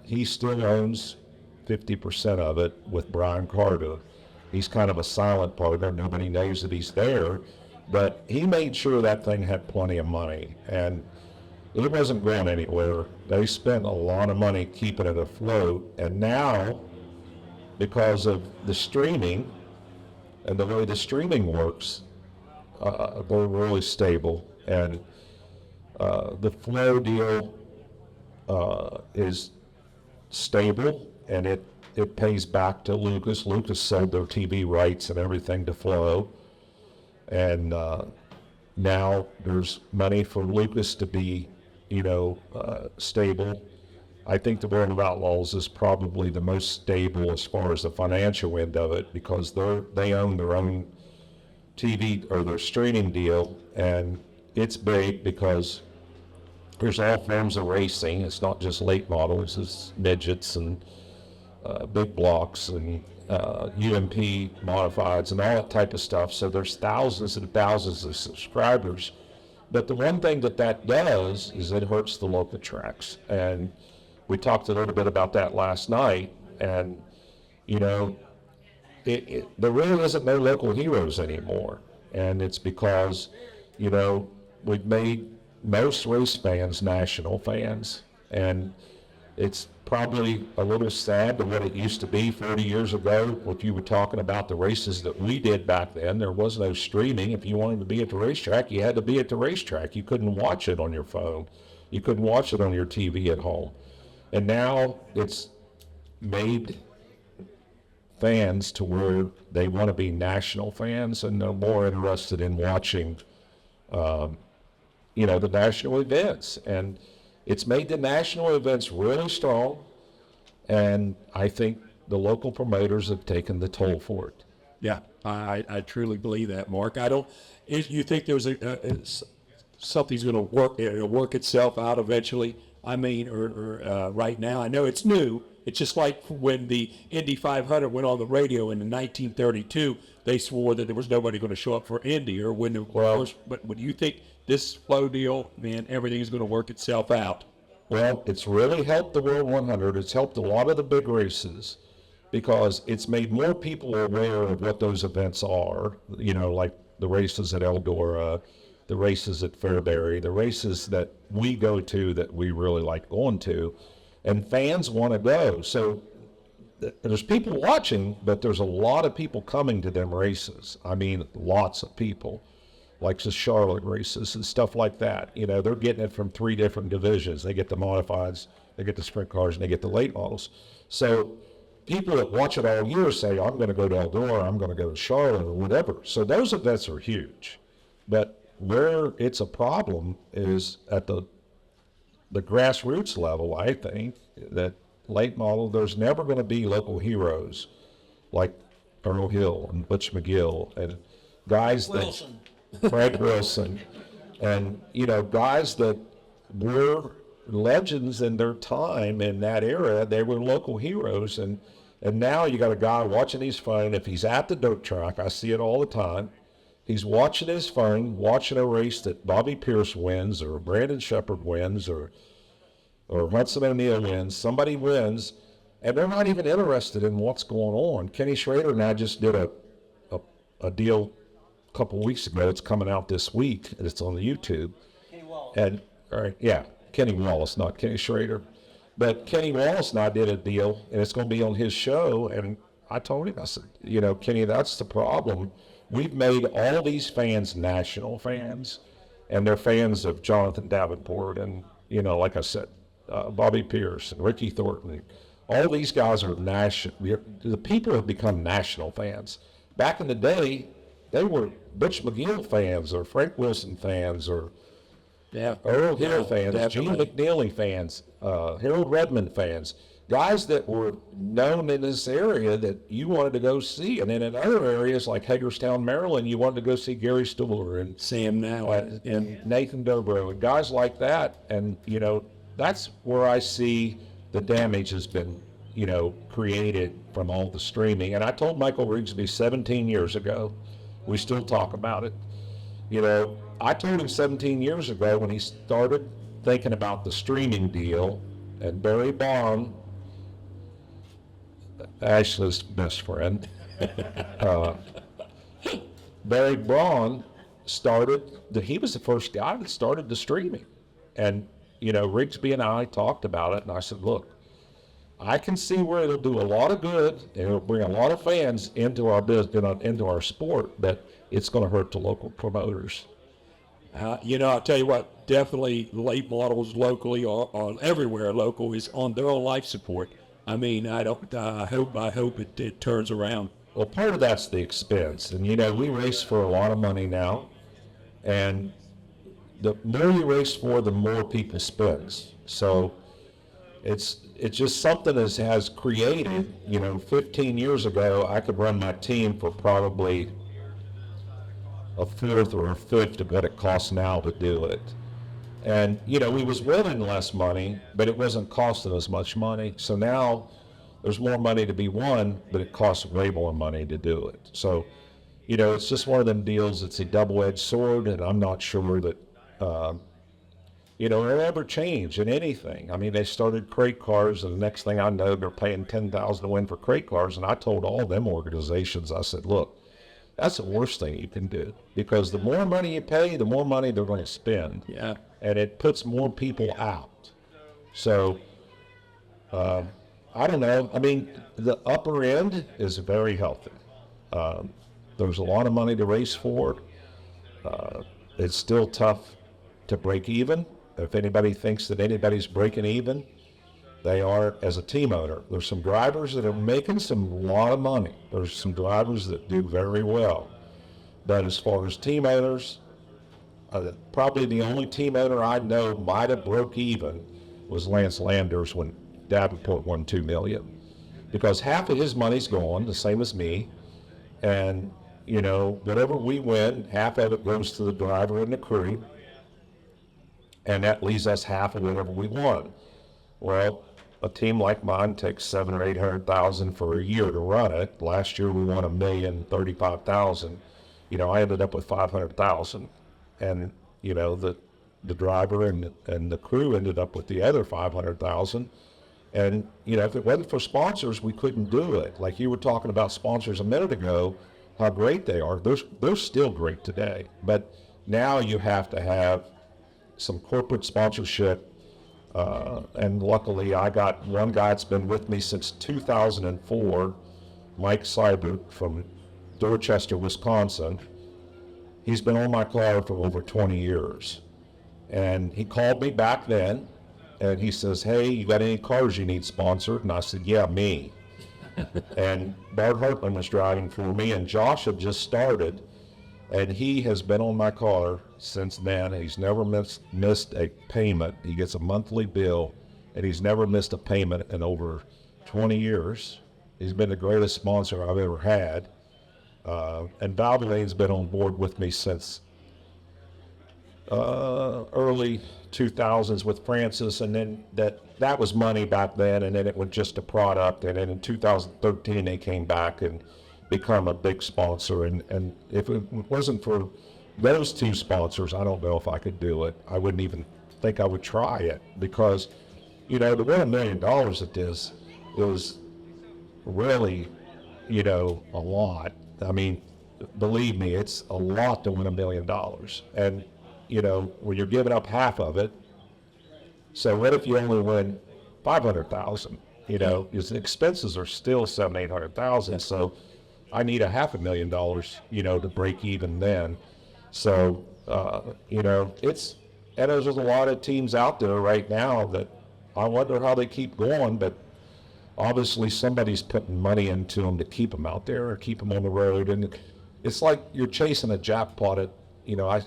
S4: he still owns 50% of it with Brian Carter. He's kind of a silent partner. Nobody knows that he's there, but he made sure that thing had plenty of money, and it wasn't going anywhere. They spent a lot of money keeping it afloat, and now, because of the streaming and the way the streaming works, they're really stable. And the Flow deal is stable, and it pays back to Lucas. Lucas sold their TV rights and everything to Flow, and now there's money for Lucas to be, stable. I think the World of Outlaws is probably the most stable as far as the financial end of it because they own their own TV or their streaming deal, and it's big because there's all forms of racing. It's not just late models, it's midgets and big blocks and UMP modifieds and all that type of stuff. So there's thousands and thousands of subscribers. But the one thing that does is it hurts the local tracks. And we talked a little bit about that last night. And, there really isn't no local heroes anymore. And it's because, we've made most race fans national fans. And it's probably a little sad to what it used to be 30 years ago. If you were talking about the races that we did back then, there was no streaming. If you wanted to be at the racetrack, you had to be at the racetrack. You couldn't watch it on your phone. You couldn't watch it on your TV at home. And now it's made fans to where they want to be national fans and they're more interested in watching, the national events. And it's made the national events really strong, and I think the local promoters have taken the toll for it.
S1: Yeah, I truly believe that, Mark. You think there's something's going to work? It'll work itself out eventually. I mean, or right now, I know it's new. It's just like when the Indy 500 went on the radio in 1932. They swore that there was nobody going to show up for Indy, or when the but do you think this Flow deal, man, everything is going to work itself out?
S4: Well, it's really helped the World 100. It's helped a lot of the big races because it's made more people aware of what those events are, like the races at Eldora, the races at Fairbury, the races that we go to that we really like going to, and fans want to go. So there's people watching, but there's a lot of people coming to them races. I mean, lots of people. Like the Charlotte races and stuff like that. They're getting it from 3 different divisions. They get the modifieds, they get the sprint cars, and they get the late models. So people that watch it all year say, I'm going to go to Eldora, I'm going to go to Charlotte, or whatever. So those events are huge. But where it's a problem is at the grassroots level, I think, that late model, there's never going to be local heroes like Earl Hill and Butch McGill and guys
S3: Wilson.
S4: Fred Wilson, and guys that we're legends in their time in that era. They were local heroes, and now you got a guy watching his phone. If he's at the dirt track, I see it all the time. He's watching his phone, watching a race that Bobby Pierce wins, or Brandon Shepherd wins, or Hudson O'Neal wins. Somebody wins, and they're not even interested in what's going on. Kenny Schrader and I just did a deal a couple weeks ago. It's coming out this week, and it's on the YouTube.
S3: Kenny Wallace.
S4: And Kenny Wallace, not Kenny Schrader. But Kenny Wallace and I did a deal, and it's going to be on his show. And I told him, I said, Kenny, that's the problem. We've made all these fans national fans, and they're fans of Jonathan Davenport and, like I said, Bobby Pierce and Ricky Thornton. All these guys are national. The people have become national fans. Back in the day, they were Butch McGill fans or Frank Wilson fans or Earl Hill fans, Gene McNeely fans, Harold Redmond fans, guys that were known in this area that you wanted to go see. And then in other areas like Hagerstown, Maryland, you wanted to go see Gary Stuhler and
S1: Sam now
S4: and Nathan Dobro and guys like that. And, that's where I see the damage has been, created from all the streaming. And I told Michael Rigsby 17 years ago, we still talk about it. I told him 17 years ago when he started thinking about the streaming deal, and Barry Bond, Ashley's best friend, Barry Braun he was the first guy that started the streaming. And, Rigsby and I talked about it, and I said, look, I can see where it'll do a lot of good, and it'll bring a lot of fans into our business, into our sport, but it's going to hurt the local promoters.
S1: I'll tell you what, definitely late models locally or everywhere local is on their own life support. I mean, I hope it turns around.
S4: Well, part of that's the expense. And, we race for a lot of money now. And the more you race for, the more people spends. So it's just something that has created, 15 years ago, I could run my team for probably a fourth or a fifth of what it costs now to do it. And, we was winning less money, but it wasn't costing as much money. So now there's more money to be won, but it costs way more money to do it. So, it's just one of them deals. It's a double-edged sword, and I'm not sure that, it'll ever change in anything. I mean, they started crate cars, and the next thing I know, they're paying $10,000 to win for crate cars. And I told all them organizations, I said, look, that's the worst thing you can do, because the more money you pay, the more money they're going to spend.
S1: Yeah.
S4: And it puts more people out. So, I don't know. I mean, the upper end is very healthy. There's a lot of money to race for. It's still tough to break even. If anybody thinks that anybody's breaking even, they are as a team owner. There's some drivers that are making some lot of money. There's some drivers that do very well. But as far as team owners, probably the only team owner I know might have broke even was Lance Landers when Davenport won $2 million. Because half of his money's gone, the same as me. And, whatever we win, half of it goes to the driver and the crew. And that leaves us half of whatever we won. Well, a team like mine takes $700,000 or $800,000 for a year to run it. Last year we won $1,035,000. I ended up with $500,000, and the driver and the crew ended up with the other $500,000. And if it wasn't for sponsors, we couldn't do it. Like you were talking about sponsors a minute ago, how great they are. They're still great today, but now you have to have some corporate sponsorship. And luckily I got one guy that's been with me since 2004, Mike Seibert from Dorchester, Wisconsin. He's been on my car for over 20 years. And he called me back then and he says, hey, you got any cars you need sponsored? And I said, yeah, me. And Bart Hartman was driving for me, and Josh had just started, and he has been on my car since then. He's never missed a payment. He gets a monthly bill, and he's never missed a payment in over 20 years. He's been the greatest sponsor I've ever had. And Valvolane's been on board with me since early 2000s with Francis, and then that was money back then, and then it was just a product, and then in 2013 they came back and become a big sponsor, and if it wasn't for those two sponsors, I don't know if I could do it. I wouldn't even think I would try it, because, you know, to win $1 million at this, it was really, you know, a lot. I mean, believe me, it's a lot to win $1 million. And, you know, when you're giving up half of it, so what if you only win 500,000? You know, his expenses are still 700,000-800,000. So I need $500,000, you know, to break even then. So, you know, and there's a lot of teams out there right now that I wonder how they keep going, but obviously somebody's putting money into them to keep them out there or keep them on the road. And it's like you're chasing a jackpot at, you know,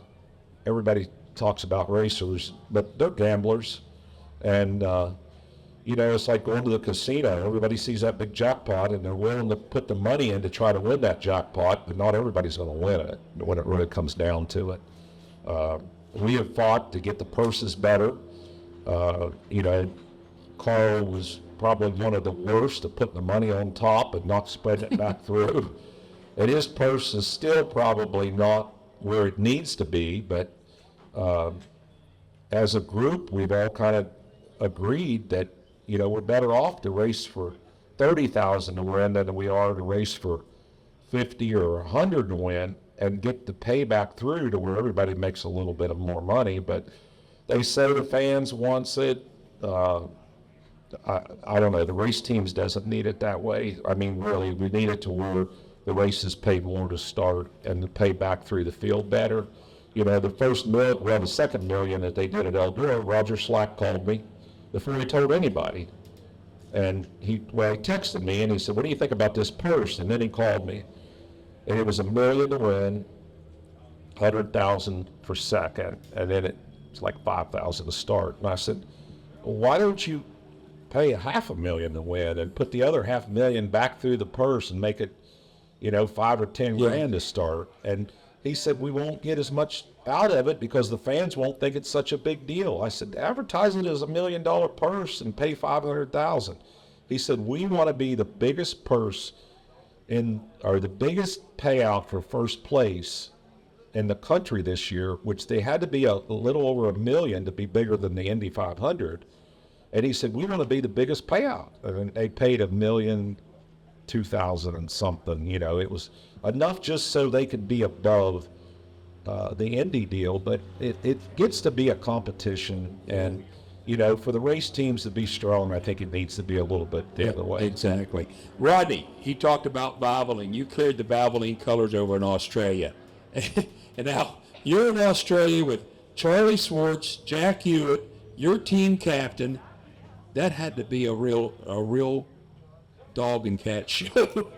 S4: everybody talks about racers, but they're gamblers. And, you know, it's like going to the casino. Everybody sees that big jackpot and they're willing to put the money in to try to win that jackpot, but not everybody's going to win it when it really comes down to it. We have fought to get the purses better. You know, Carl was probably one of the worst to put the money on top and not spread it back through. And his purse is still probably not where it needs to be, but as a group, we've all kind of agreed that, you know, we're better off to race for 30,000 to win than we are to race for 50 or 100 to win and get the payback through to where everybody makes a little bit of more money. But they say the fans wants it. I don't know. The race teams doesn't need it that way. I mean, really, we need it to where the races pay more to start and to pay back through the field better. You know, the second million that they did at Eldora, Roger Slack called me before he told anybody. And he texted me and he said, "What do you think about this purse?" And then he called me. And it was $1 million to win, 100,000 for second, and then it's like 5,000 to start. And I said, "Well, why don't you pay $500,000 to win and put the other $500,000 back through the purse and make it, you know, 5 or 10 grand to start?" And he said, "We won't get as much out of it because the fans won't think it's such a big deal." I said, "Advertise it as $1 million purse and pay 500,000. He said, "We want to be the biggest purse or the biggest payout for first place in the country this year," which they had to be a little over $1 million to be bigger than the Indy 500. And he said, "We want to be the biggest payout." And they paid $1,002,000 and something. You know, it was enough just so they could be above the Indy deal, but it gets to be a competition, and, you know, for the race teams to be strong, I think it needs to be a little bit the other way.
S1: Exactly. Rodney, he talked about Valvoline. You cleared the Valvoline colors over in Australia. And now you're in Australia with Charlie Swartz, Jack Hewitt, your team captain. That had to be a real dog and cat show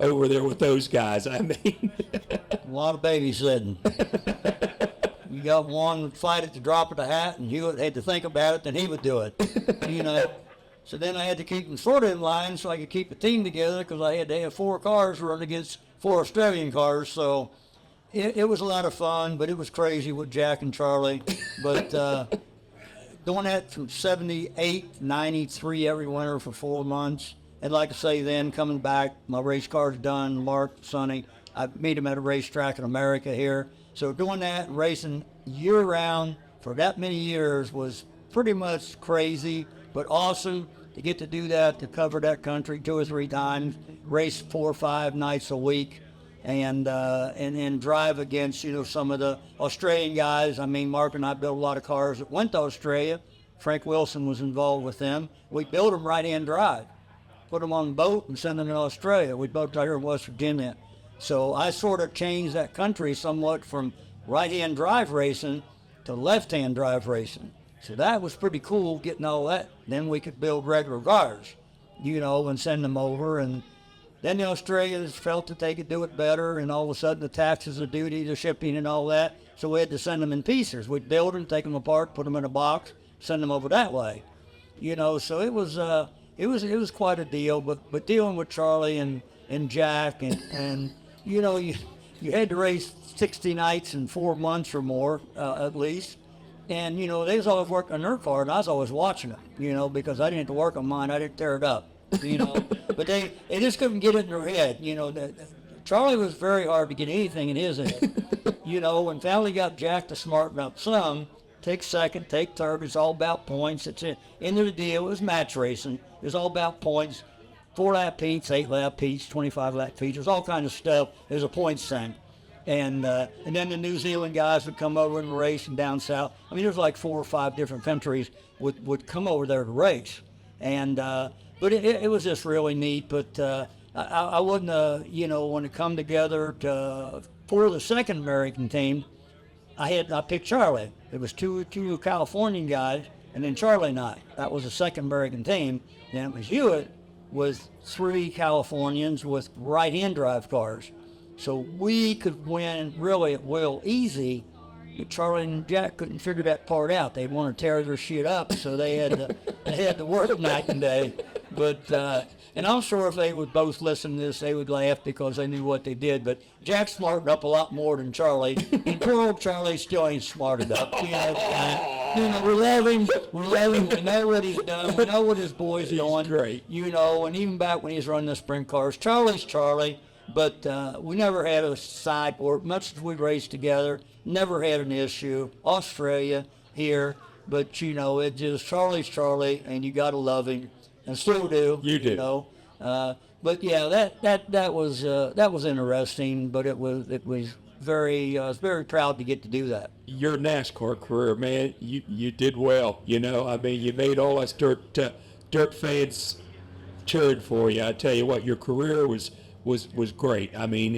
S1: over there with those guys. I mean,
S3: A lot of babysitting. You got one would fight at the drop of the hat, and Hewitt had to think about it, then he would do it. You know. So then I had to keep them sort of in line so I could keep the team together, because I had to have 4 cars run against 4 Australian cars. So it was a lot of fun, but it was crazy with Jack and Charlie. But doing that from 78, 93 every winter for 4 months. And like I say, then coming back, my race car's done. Mark, Sonny, I meet him at a racetrack in America here. So doing that, racing year-round for that many years was pretty much crazy, but awesome to get to do that, to cover that country 2 or 3 times, race 4 or 5 nights a week, and drive against, you know, some of the Australian guys. I mean, Mark and I built a lot of cars that went to Australia. Frank Wilson was involved with them. We built them right-hand drive, put them on the boat and send them to Australia. We built out here in West Virginia. So I sort of changed that country somewhat from right-hand drive racing to left-hand drive racing. So that was pretty cool, getting all that. Then we could build regular cars, you know, and send them over. And then the Australians felt that they could do it better, and all of a sudden the taxes, the duty, the shipping and all that. So we had to send them in pieces. We'd build them, take them apart, put them in a box, send them over that way. You know, so it was quite a deal. But dealing with Charlie and Jack and you know, you you had to race 60 nights in 4 months or more, at least. And, you know, they was always working on their car, and I was always watching them, you know, because I didn't have to work on mine. I didn't tear it up, you know. But they just couldn't get it in their head, you know. Charlie was very hard to get anything in his head. You know, when finally got Jack to smarten up some, take second, take third, it's all about points. It's the end of the deal. It was match racing. It was all about points. 4-lap heats, 8-lap heats, 25-lap heats. There's all kinds of stuff. There's a points thing. And then the New Zealand guys would come over and race, and down south. I mean, there's like 4 or 5 different countries would come over there to race. And but it was just really neat. But I wouldn't, you know, when it come together for the second American team, I picked Charlie. It was two Californian guys, and then Charlie and I. That was the second American team. Then it was Hewitt with 3 Californians with right-hand drive cars. So we could win really at will easy. But Charlie and Jack couldn't figure that part out. They want to tear their shit up, so they had to work night and day. But and I'm sure if they would both listen to this, they would laugh because they knew what they did. But Jack smartened up a lot more than Charlie, and poor old Charlie still ain't smarted up. You know, we're laughing, we know what he's done, we know what his boy's doing.
S1: Great.
S3: You know, and even back when he's running the sprint cars, Charlie's Charlie. But we never had a side board, much as we raced together, never had an issue. Australia, here, but you know, it just, Charlie's Charlie, and you gotta love him, and still do.
S1: You do.
S3: You know, but yeah, that was interesting, but it was very, I was very proud to get to do that.
S1: Your NASCAR career, man, you did well. You know, I mean, you made all us dirt fans cheered for you. I tell you what, your career was great. I mean,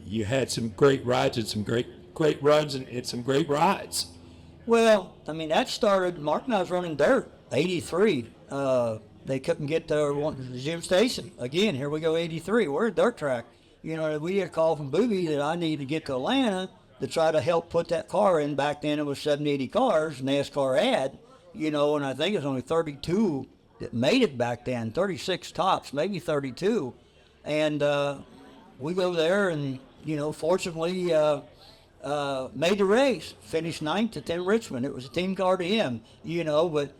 S1: you had some great rides and some great runs and some great rides.
S3: Well, I mean, that started, Mark and I was running dirt, 83. They couldn't get to Jim Stacy. Again, here we go, 83. We're a dirt track. You know, we had a call from Booby that I needed to get to Atlanta to try to help put that car in. Back then it was 70, 80 cars NASCAR had, you know, and I think it was only 32 that made it back then, 36 tops, maybe 32. And we go there and, you know, fortunately made the race, finished 9th at 10 Richmond. It was a team car to him, you know, but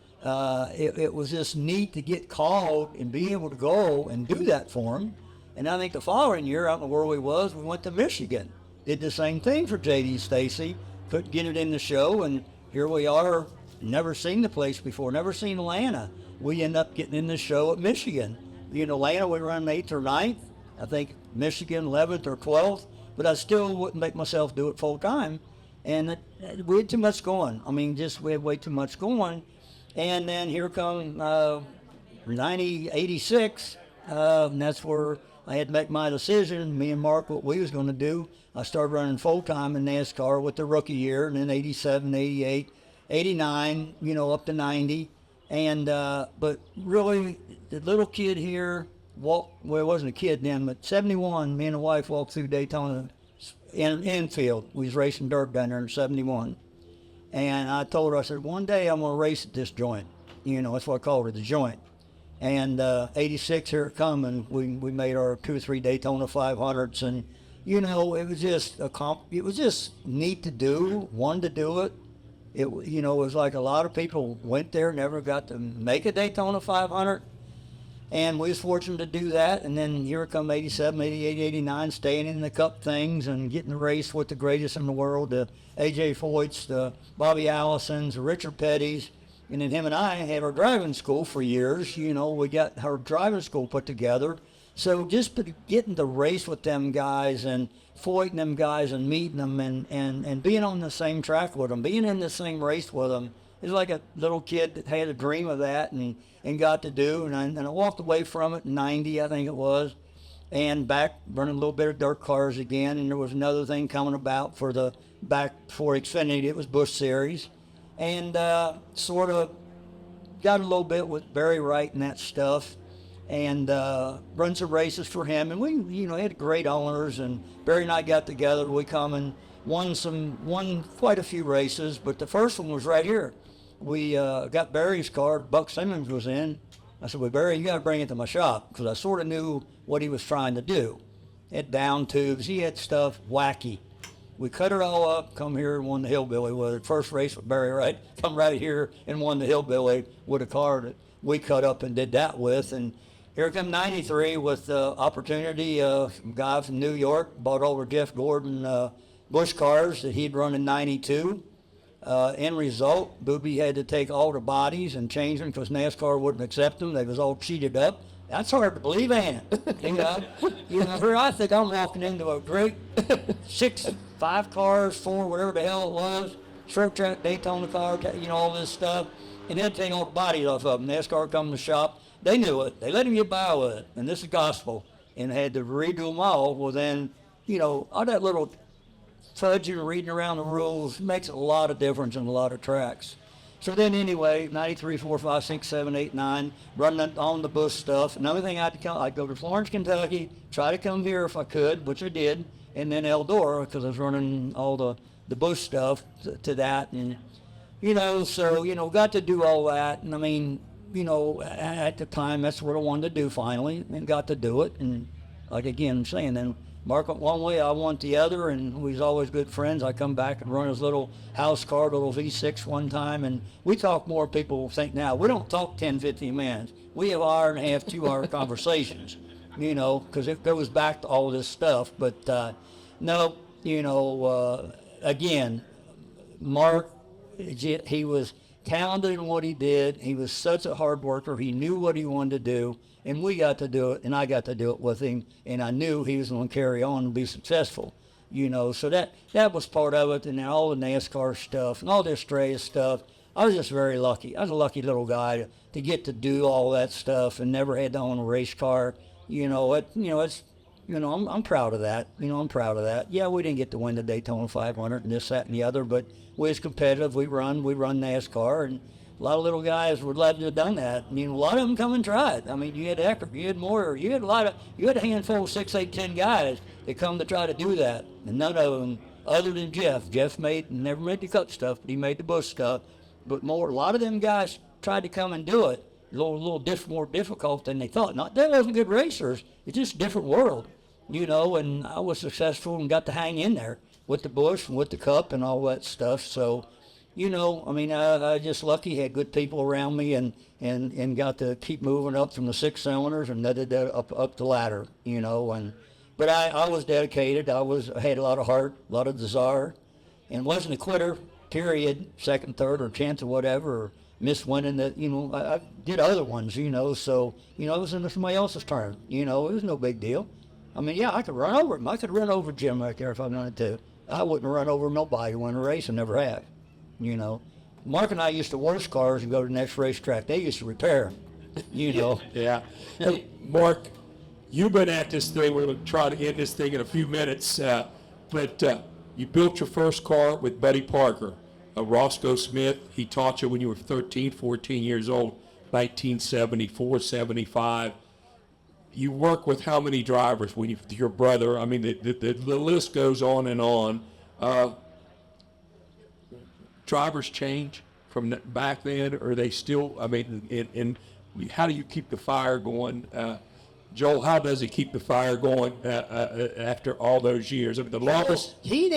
S3: it was just neat to get called and be able to go and do that for him. And I think the following year, I don't know where we went to Michigan. Did the same thing for J.D. Stacy, couldn't get it in the show, and here we are, never seen the place before, never seen Atlanta. We end up getting in the show at Michigan. In Atlanta, we run 8th or 9th. I think Michigan 11th or 12th, but I still wouldn't make myself do it full time. And we had too much going. I mean, we had way too much going. And then here come 86, and that's where I had to make my decision, me and Mark, what we was going to do. I started running full time in NASCAR with the rookie year, and then 87, 88, 89, you know, up to 90. And but really, the little kid here walked, well, it wasn't a kid then, but 71, me and the wife walked through Daytona in Enfield. We was racing dirt down there in 71. And I told her, I said, one day I'm going to race at this joint. You know, that's what I called it, the joint. And 86, here it come, and we made our 2 or 3 Daytona 500s. And, you know, it was just it was just neat to do, wanted to do it. It, you know, it was like a lot of people went there, never got to make a Daytona 500. And we was fortunate to do that. And then here come 87, 88, 89, staying in the cup things and getting to race with the greatest in the world, the A.J. Foyts, the Bobby Allisons, the Richard Petty's. And then him and I had our driving school for years. You know, we got our driving school put together. So just getting to race with them guys and Foyt and them guys and meeting them and being on the same track with them, being in the same race with them, it's like a little kid that had a dream of that and got to do. And I walked away from it in 90, I think it was, and back running a little bit of dirt cars again. And there was another thing coming about for the back before Xfinity. It was Busch Series. And sort of got a little bit with Barry Wright and that stuff, and run some races for him. And we, you know, had great owners, and Barry and I got together. We come and won quite a few races, but the first one was right here. We got Barry's car, Buck Simmons was in. I said, well, Barry, you got to bring it to my shop, because I sort of knew what he was trying to do. had down tubes. He had stuff wacky. We cut it all up, come here and won the Hillbilly with it. First race with Barry Wright, come right here and won the Hillbilly with a car that we cut up and did that with. And here come 93 with the opportunity. A guy from New York bought over Jeff Gordon Bush cars that he'd run in 92. End result, Booby had to take all the bodies and change them because NASCAR wouldn't accept them. They was all cheated up. That's hard to believe, ain't it? Here I think I'm walking into a great 5 cars, 4, whatever the hell it was, shrimp track, Daytona car, all this stuff, and they'd take all the bodies off of them. NASCAR come to the shop. They knew it. They let them get by with it, and this is gospel, and had to redo them all. Well, then, all that little fudging and reading around the rules makes a lot of difference in a lot of tracks. So then anyway, 93, 4, 5, 6, 7, 8, 9, running on the Bush stuff. Another thing I'd go to Florence, Kentucky, try to come here if I could, which I did, and then Eldora, because I was running all the Bush stuff to that. And, got to do all that. And I mean, at the time, that's what I wanted to do finally, and got to do it. And like again, I'm saying, then Mark went one way, I went the other, and we was always good friends. I come back and run his little house car, little V6 one time, and we talk more, people think now. We don't talk 10, 15 minutes. We have hour and a half, 2 hour conversations, because it goes back to all this stuff. But no, again, Mark, he was talented in what he did. He was such a hard worker. He knew what he wanted to do. And we got to do it, and I got to do it with him, and I knew he was going to carry on and be successful, So that was part of it, and then all the NASCAR stuff and all the Australia stuff. I was just very lucky. I was a lucky little guy to get to do all that stuff and never had to own a race car. I'm proud of that. I'm proud of that. Yeah, we didn't get to win the Daytona 500 and this, that, and the other, but we was competitive. We run NASCAR, and a lot of little guys would love to have done that. I mean, a lot of them come and try it. I mean, you had Eckert, you had Moyer, you had a handful of 6, 8, 10 guys that come to try to do that. And none of them, other than Jeff. Jeff never made the Cup stuff, but he made the Bush stuff. But a lot of them guys tried to come and do it. A little more difficult than they thought. Not that wasn't good racers. It's just a different world, and I was successful and got to hang in there with the Bush and with the Cup and all that stuff. So, I just lucky, had good people around me and got to keep moving up from the 6 cylinders and up the ladder, but I was dedicated. I had a lot of heart, a lot of desire, and wasn't a quitter, period, second, third, or chance or whatever, or miss winning that, I did other ones, so, it was into somebody else's turn, it was no big deal. I mean, yeah, I could run over him. I could run over Jim right there if I wanted to. I wouldn't run over nobody who won a race and never have. Mark and I used to wash cars and go to the next racetrack. They used to repair them,
S1: Yeah. Hey, Mark, you've been at this thing. We're going to try to end this thing in a few minutes. But you built your first car with Buddy Parker, Roscoe Smith. He taught you when you were 13, 14 years old, 1974, 75. You work with how many drivers when your brother? I mean, the list goes on and on. Drivers change from back then, or are they still, and how do you keep the fire going? Joel, how does he keep the fire going after all those years? I mean, the longest.
S3: We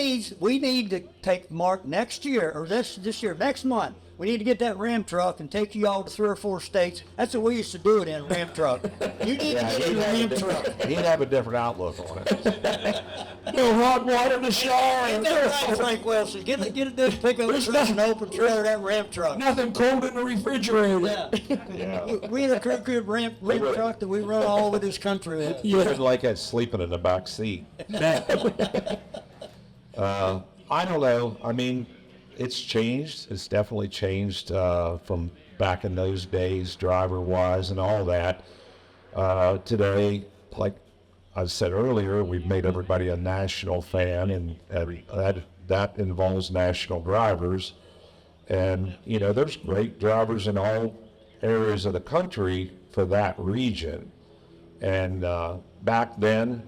S3: need to take Mark next year, or this year, next month. We need to get that Ram truck and take you all to 3 or 4 states. That's what we used to do it in, Ram truck. You need to get a Ram truck.
S4: He'd have a different outlook on it.
S1: No hot water in the shower.
S3: Get that right, Frank Wilson. Get this pickup truck and open trailer that Ram truck.
S1: Nothing cold in the refrigerator.
S3: Yeah. We had a crib Ram truck that we run all over this country with.
S4: You would like us sleeping in the back seat. I don't know. I mean, it's changed. It's definitely changed from back in those days, driver-wise and all that. Today, like I said earlier, we've made everybody a national fan, and that involves national drivers. And, there's great drivers in all areas of the country for that region. And back then,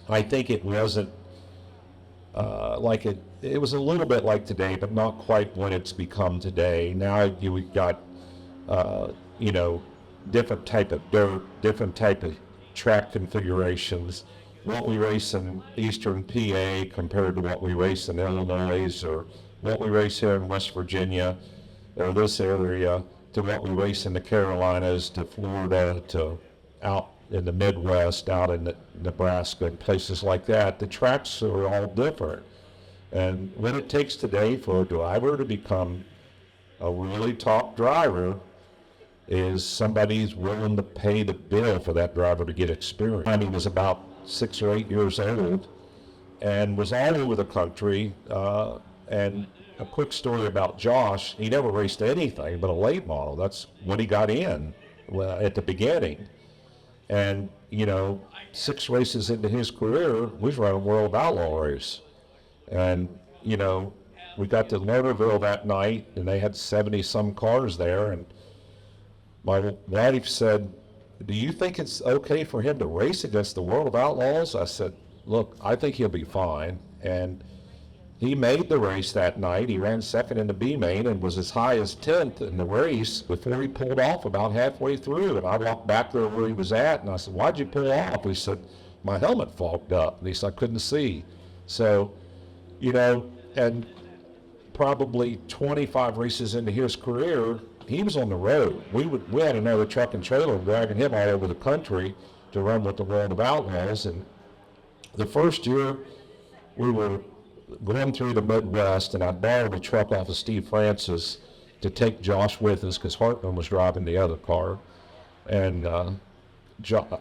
S4: I think it wasn't it was a little bit like today, but not quite what it's become today. Now we've got, different type of dirt, different type of track configurations, what we race in eastern PA compared to what we race in Illinois, or what we race here in West Virginia, or this area, to what we race in the Carolinas, to Florida, to out in the Midwest, out in Nebraska, and places like that. The tracks are all different. And what it takes today for a driver to become a really top driver is somebody's willing to pay the bill for that driver to get experience. He was about 6 or 8 years old and was all over the country. And a quick story about Josh, he never raced anything but a late model. That's when he got in at the beginning. And, 6 races into his career, we was running World Outlaw race. And, we got to Lernerville that night, and they had 70-some cars there. And my wife said, "Do you think it's okay for him to race against the World Outlaws?" I said, "Look, I think he'll be fine." And he made the race that night. He ran second in the B main and was as high as 10th in the race before he pulled off about halfway through. And I walked back there where he was at, and I said, "Why'd you pull off?" He said, "My helmet fogged up." And he said, "I couldn't see." So, and probably 25 races into his career, he was on the road. We had another truck and trailer dragging him all over the country to run with the World of Outlaws. And the first year, we were going through the Midwest, and I borrowed a truck off of Steve Francis to take Josh with us because Hartman was driving the other car. And I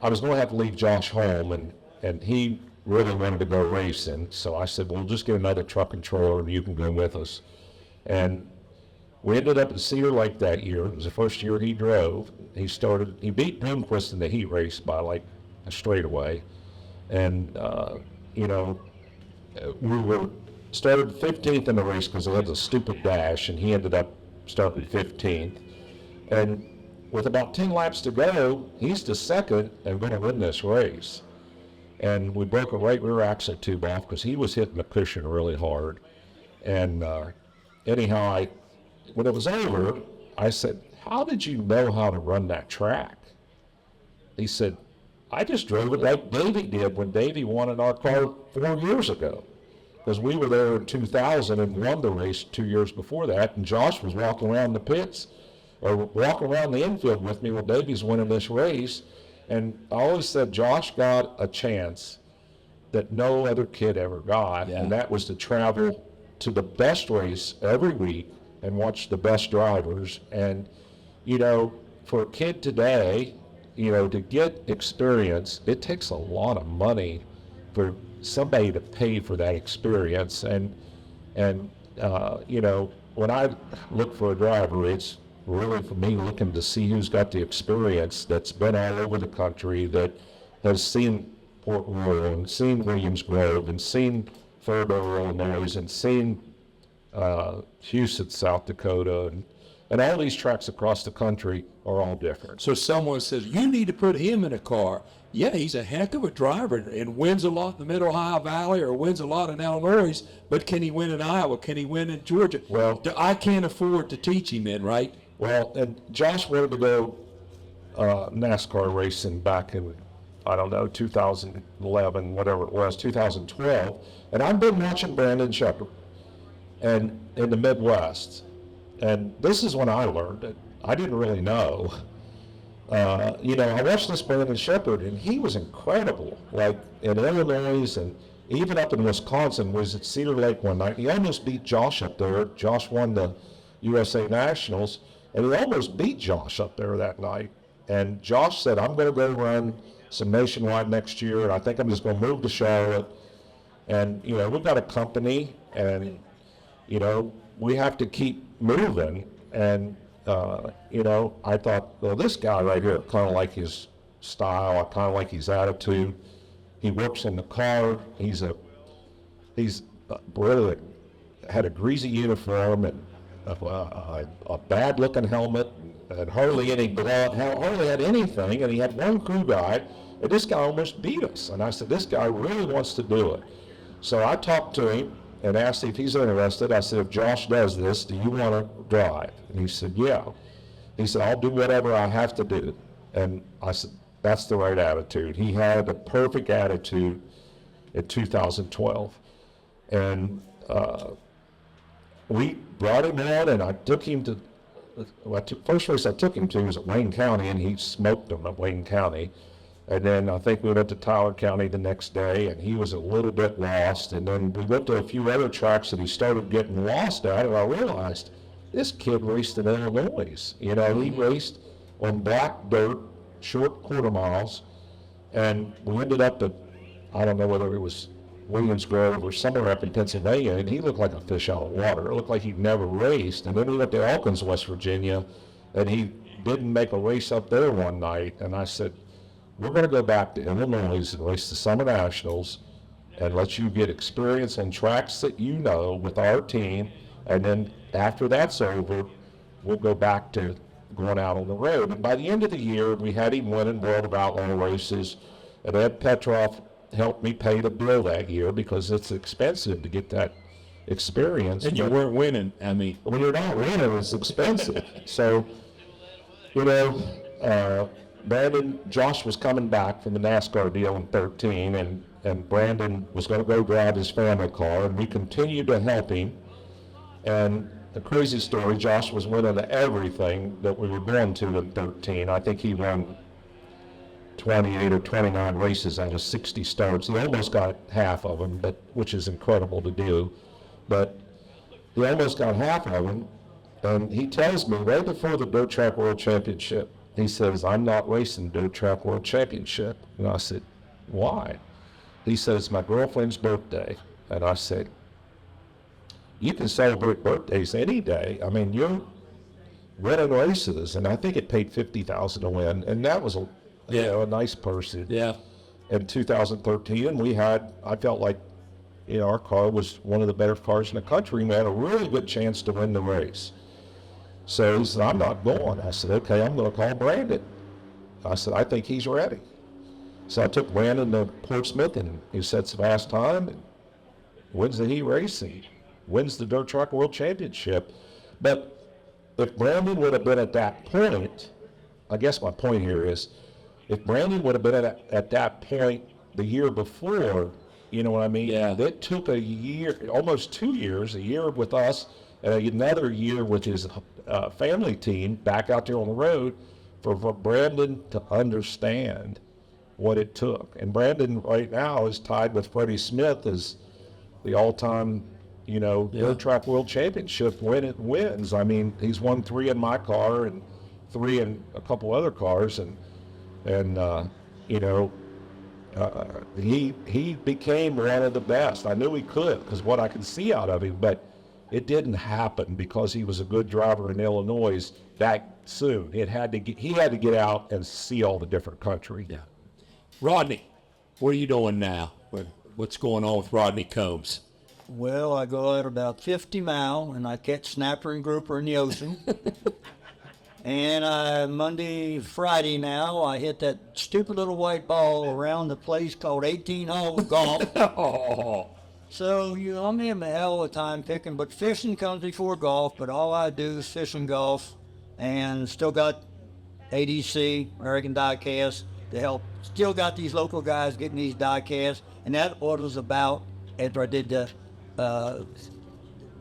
S4: was going to have to leave Josh home, and he really wanted to go racing. So I said, "Well, just get another truck and trailer and you can go with us." And we ended up at Cedar Lake that year. It was the first year he drove. He beat Bloomquist in the heat race by like a straightaway. And, we were started 15th in the race because it was a stupid dash, and he ended up starting 15th. And with about 10 laps to go, he's the second and going to win this race. And we broke a right rear axle tube off because he was hitting the cushion really hard. And anyhow, when it was over, I said, "How did you know how to run that track?" He said, "I just drove it like Davey did when Davey won in our car 4 years ago." Because we were there in 2000 and won the race 2 years before that, and Josh was walking around the pits, or walking around the infield with me while Davey's winning this race. And I always said Josh got a chance that no other kid ever got, and that was to travel to the best race every week and watch the best drivers. And, for a kid today, to get experience, it takes a lot of money for somebody to pay for that experience. And when I look for a driver, it's really for me looking to see who's got the experience, that's been all over the country, that has seen Port Royal and seen Williams Grove and seen Fairbury, Illinois, and seen Houston, South Dakota, and all these tracks across the country are all different.
S1: So someone says, "You need to put him in a car." Yeah, he's a heck of a driver and wins a lot in the Mid-Ohio Valley or wins a lot in Illinois, but can he win in Iowa? Can he win in Georgia?
S4: Well,
S1: I can't afford to teach him then, right?
S4: Well, and Josh wanted to go NASCAR racing back in, 2011, whatever it was, 2012. And I've been watching Brandon Shepherd and in the Midwest. And this is when I learned it. I didn't really know. I watched this Brandon Shepherd, and he was incredible. Like in Illinois and even up in Wisconsin, was at Cedar Lake one night. He almost beat Josh up there. Josh won the USA Nationals, and he almost beat Josh up there that night. And Josh said, "I'm going to go run some nationwide next year, and I think I'm just going to move to Charlotte." And, we've got a company, and, we have to keep moving. And, I thought, well, this guy right here, kind of like his style, I kind of like his attitude. He works in the car. He's really had a greasy uniform and a bad-looking helmet, and hardly any blood, hardly had anything, and he had one crew guy, and this guy almost beat us. And I said, "This guy really wants to do it." So I talked to him and asked if he's interested. I said, "If Josh does this, do you want to drive?" And he said, "Yeah." He said, "I'll do whatever I have to do." And I said, That's the right attitude. He had the perfect attitude in 2012. And we brought him on, and I took him to, first race I took him to was at Wayne County, and he smoked them at Wayne County. And then I think we went to Tyler County the next day, and he was a little bit lost. And then we went to a few other tracks that he started getting lost at, and I realized this kid raced in Illinois. You know, he raced on black dirt, short quarter miles, and we ended up at, I don't know whether it was Williams Grove or somewhere up in Pennsylvania, and he looked like a fish out of water. It looked like he'd never raced. And then we went to Elkins, West Virginia, and he didn't make a race up there one night. And I said, we're going to go back to Illinois and race the Summer Nationals and let you get experience on tracks that you know with our team. And then after that's over, we'll go back to going out on the road. And by the end of the year, we had him winning World of Outlaw races. And Ed Petroff helped me pay the bill that year because it's expensive to get that experience.
S5: And you weren't winning. I mean,
S4: when you're not winning, it's expensive. So, you know, Josh was coming back from the NASCAR deal in 13, and Brandon was going to go drive his family car, and we continued to help him. And the crazy story, Josh was winning everything that we were going to in 13. I think he won 28 or 29 races out of 60 starts. He almost got half of them, which is incredible to do. But he almost got half of them, and he tells me right before the Dirt Track World Championship, he says, I'm not racing Dirt Track World Championship. And I said, why? He said, it's my girlfriend's birthday. And I said, you can celebrate birthdays any day. I mean, you're winning races, and I think it paid $50,000 to win, and that was a nice person.
S5: yeah.
S4: In 2013, I felt like, our car was one of the better cars in the country, and we had a really good chance to win the race. So he said, I'm not going. I said, okay, I'm going to call Brandon. I said, I think he's ready. So I took Brandon to Portsmouth, and he sets a fast time, and wins the heat race, and wins the Dirt Track World Championship. But if Brandon would have been at that point, I guess my point here is, if Brandon would have been at that point the year before, you know what I mean?
S5: Yeah.
S4: It took a year, almost 2 years, a year with us, and another year with his family team back out there on the road for Brandon to understand what it took. And Brandon right now is tied with Freddie Smith as the all-time, Dirt Track World Championship wins. I mean, he's won 3 in my car and 3 in a couple other cars, and he became one of the best. I knew he could because what I could see out of him, but it didn't happen because he was a good driver in Illinois that soon. He had to get out and see all the different country.
S5: Yeah. Rodney, what are you doing now? What's going on with Rodney Combs?
S3: Well, I go out about 50 miles, and I catch snapper and grouper in the ocean. And Monday, Friday now, I hit that stupid little white ball around the place called 18 Hole Golf.
S5: Oh,
S3: So, I'm having a hell of a time picking, but fishing comes before golf, but all I do is fish and golf, and still got ADC, American Diecast, to help. Still got these local guys getting these diecasts, and that was about, after I did the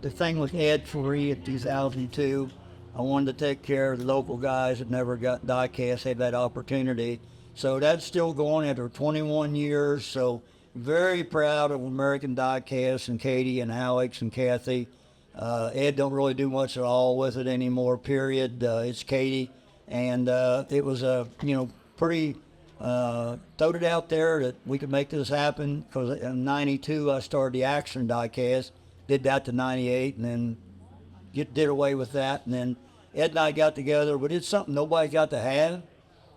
S3: thing with Ed Free in 2002, I wanted to take care of the local guys that never got diecast, had that opportunity. So that's still going after 21 years, so very proud of American Diecast and Katie and Alex and Kathy. Ed don't really do much at all with it anymore, period. It's Katie. And it was pretty throwed it out there that we could make this happen, because in 92 I started the Action Diecast, did that to 98, and then did away with that. And then Ed and I got together, but it's something nobody got to have.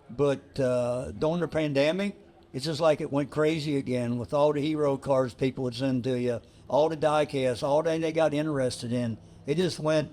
S3: But during the pandemic, it's just like it went crazy again with all the hero cars people would send to you, all the diecasts, all they got interested in. It just went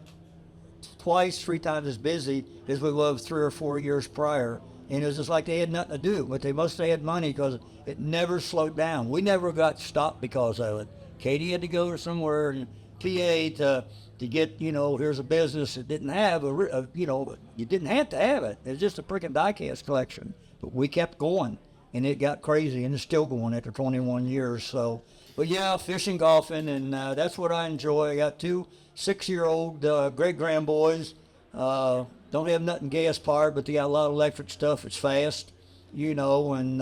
S3: twice, 3 times as busy as we was 3 or 4 years prior. And it was just like they had nothing to do, but they must have had money because it never slowed down. We never got stopped because of it. Katie had to go somewhere in PA to get, here's a business that didn't have you didn't have to have it. It's just a freaking diecast collection. but we kept going, and it got crazy, and it's still going after 21 years. So, but yeah, fishing, golfing, and that's what I enjoy. I got 2 6-year-old great-grandboys. Don't have nothing gas-powered, but they got a lot of electric stuff. It's fast, and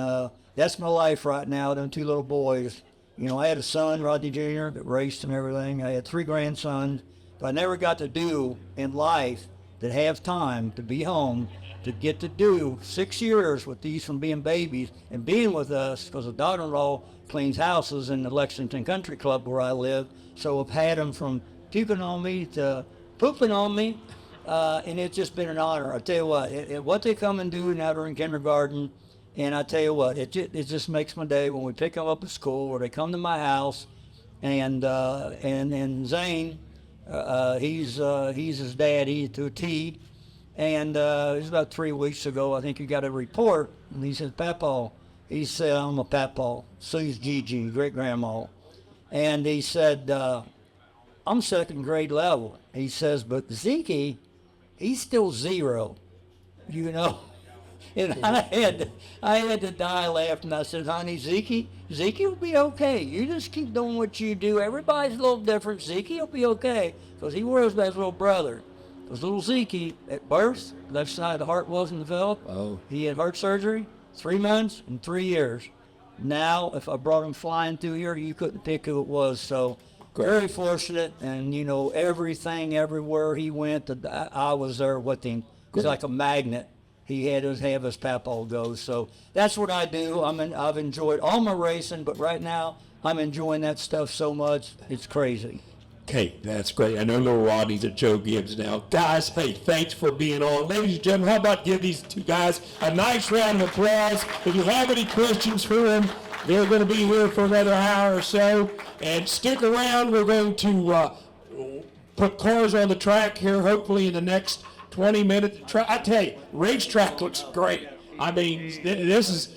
S3: that's my life right now, them 2 little boys. I had a son, Rodney Jr., that raced and everything. I had 3 grandsons, but I never got to do in life that have time to be home to get to do 6 years with these from being babies and being with us, because the daughter-in-law cleans houses in the Lexington Country Club where I live. So I've had them from puking on me to pooping on me, and it's just been an honor. I tell you what they come and do now they're in kindergarten, and I tell you what, it just makes my day when we pick them up at school or they come to my house, and Zane, he's his daddy to a T. And it was about 3 weeks ago, I think he got a report, and he said, Papa, he said, I'm a Papa. So he's Gigi, great-grandma. And he said, I'm 2nd grade level. He says, but Zeke, he's still 0, And I had to die laughing. I said, honey, Zeke will be okay. You just keep doing what you do. Everybody's a little different. Zeke will be okay, because he worries about his little brother. Because little Zeke, at birth, left side of the heart wasn't developed.
S5: Oh.
S3: He had heart surgery, 3 months and 3 years. Now, if I brought him flying through here, you couldn't pick who it was. So, very fortunate. And, everything, everywhere he went, I was there with him. It was like a magnet. He had to have his papa go. So, that's what I do. I've enjoyed all my racing, but right now, I'm enjoying that stuff so much, it's crazy.
S5: Okay, that's great. I know little Rodney's at Joe Gibbs now. Guys, hey, thanks for being on. Ladies and gentlemen, how about give these 2 guys a nice round of applause. If you have any questions for them, they're going to be here for another hour or so. And stick around. We're going to put cars on the track here, hopefully in the next 20 minutes. I tell you, racetrack looks great. I mean, this is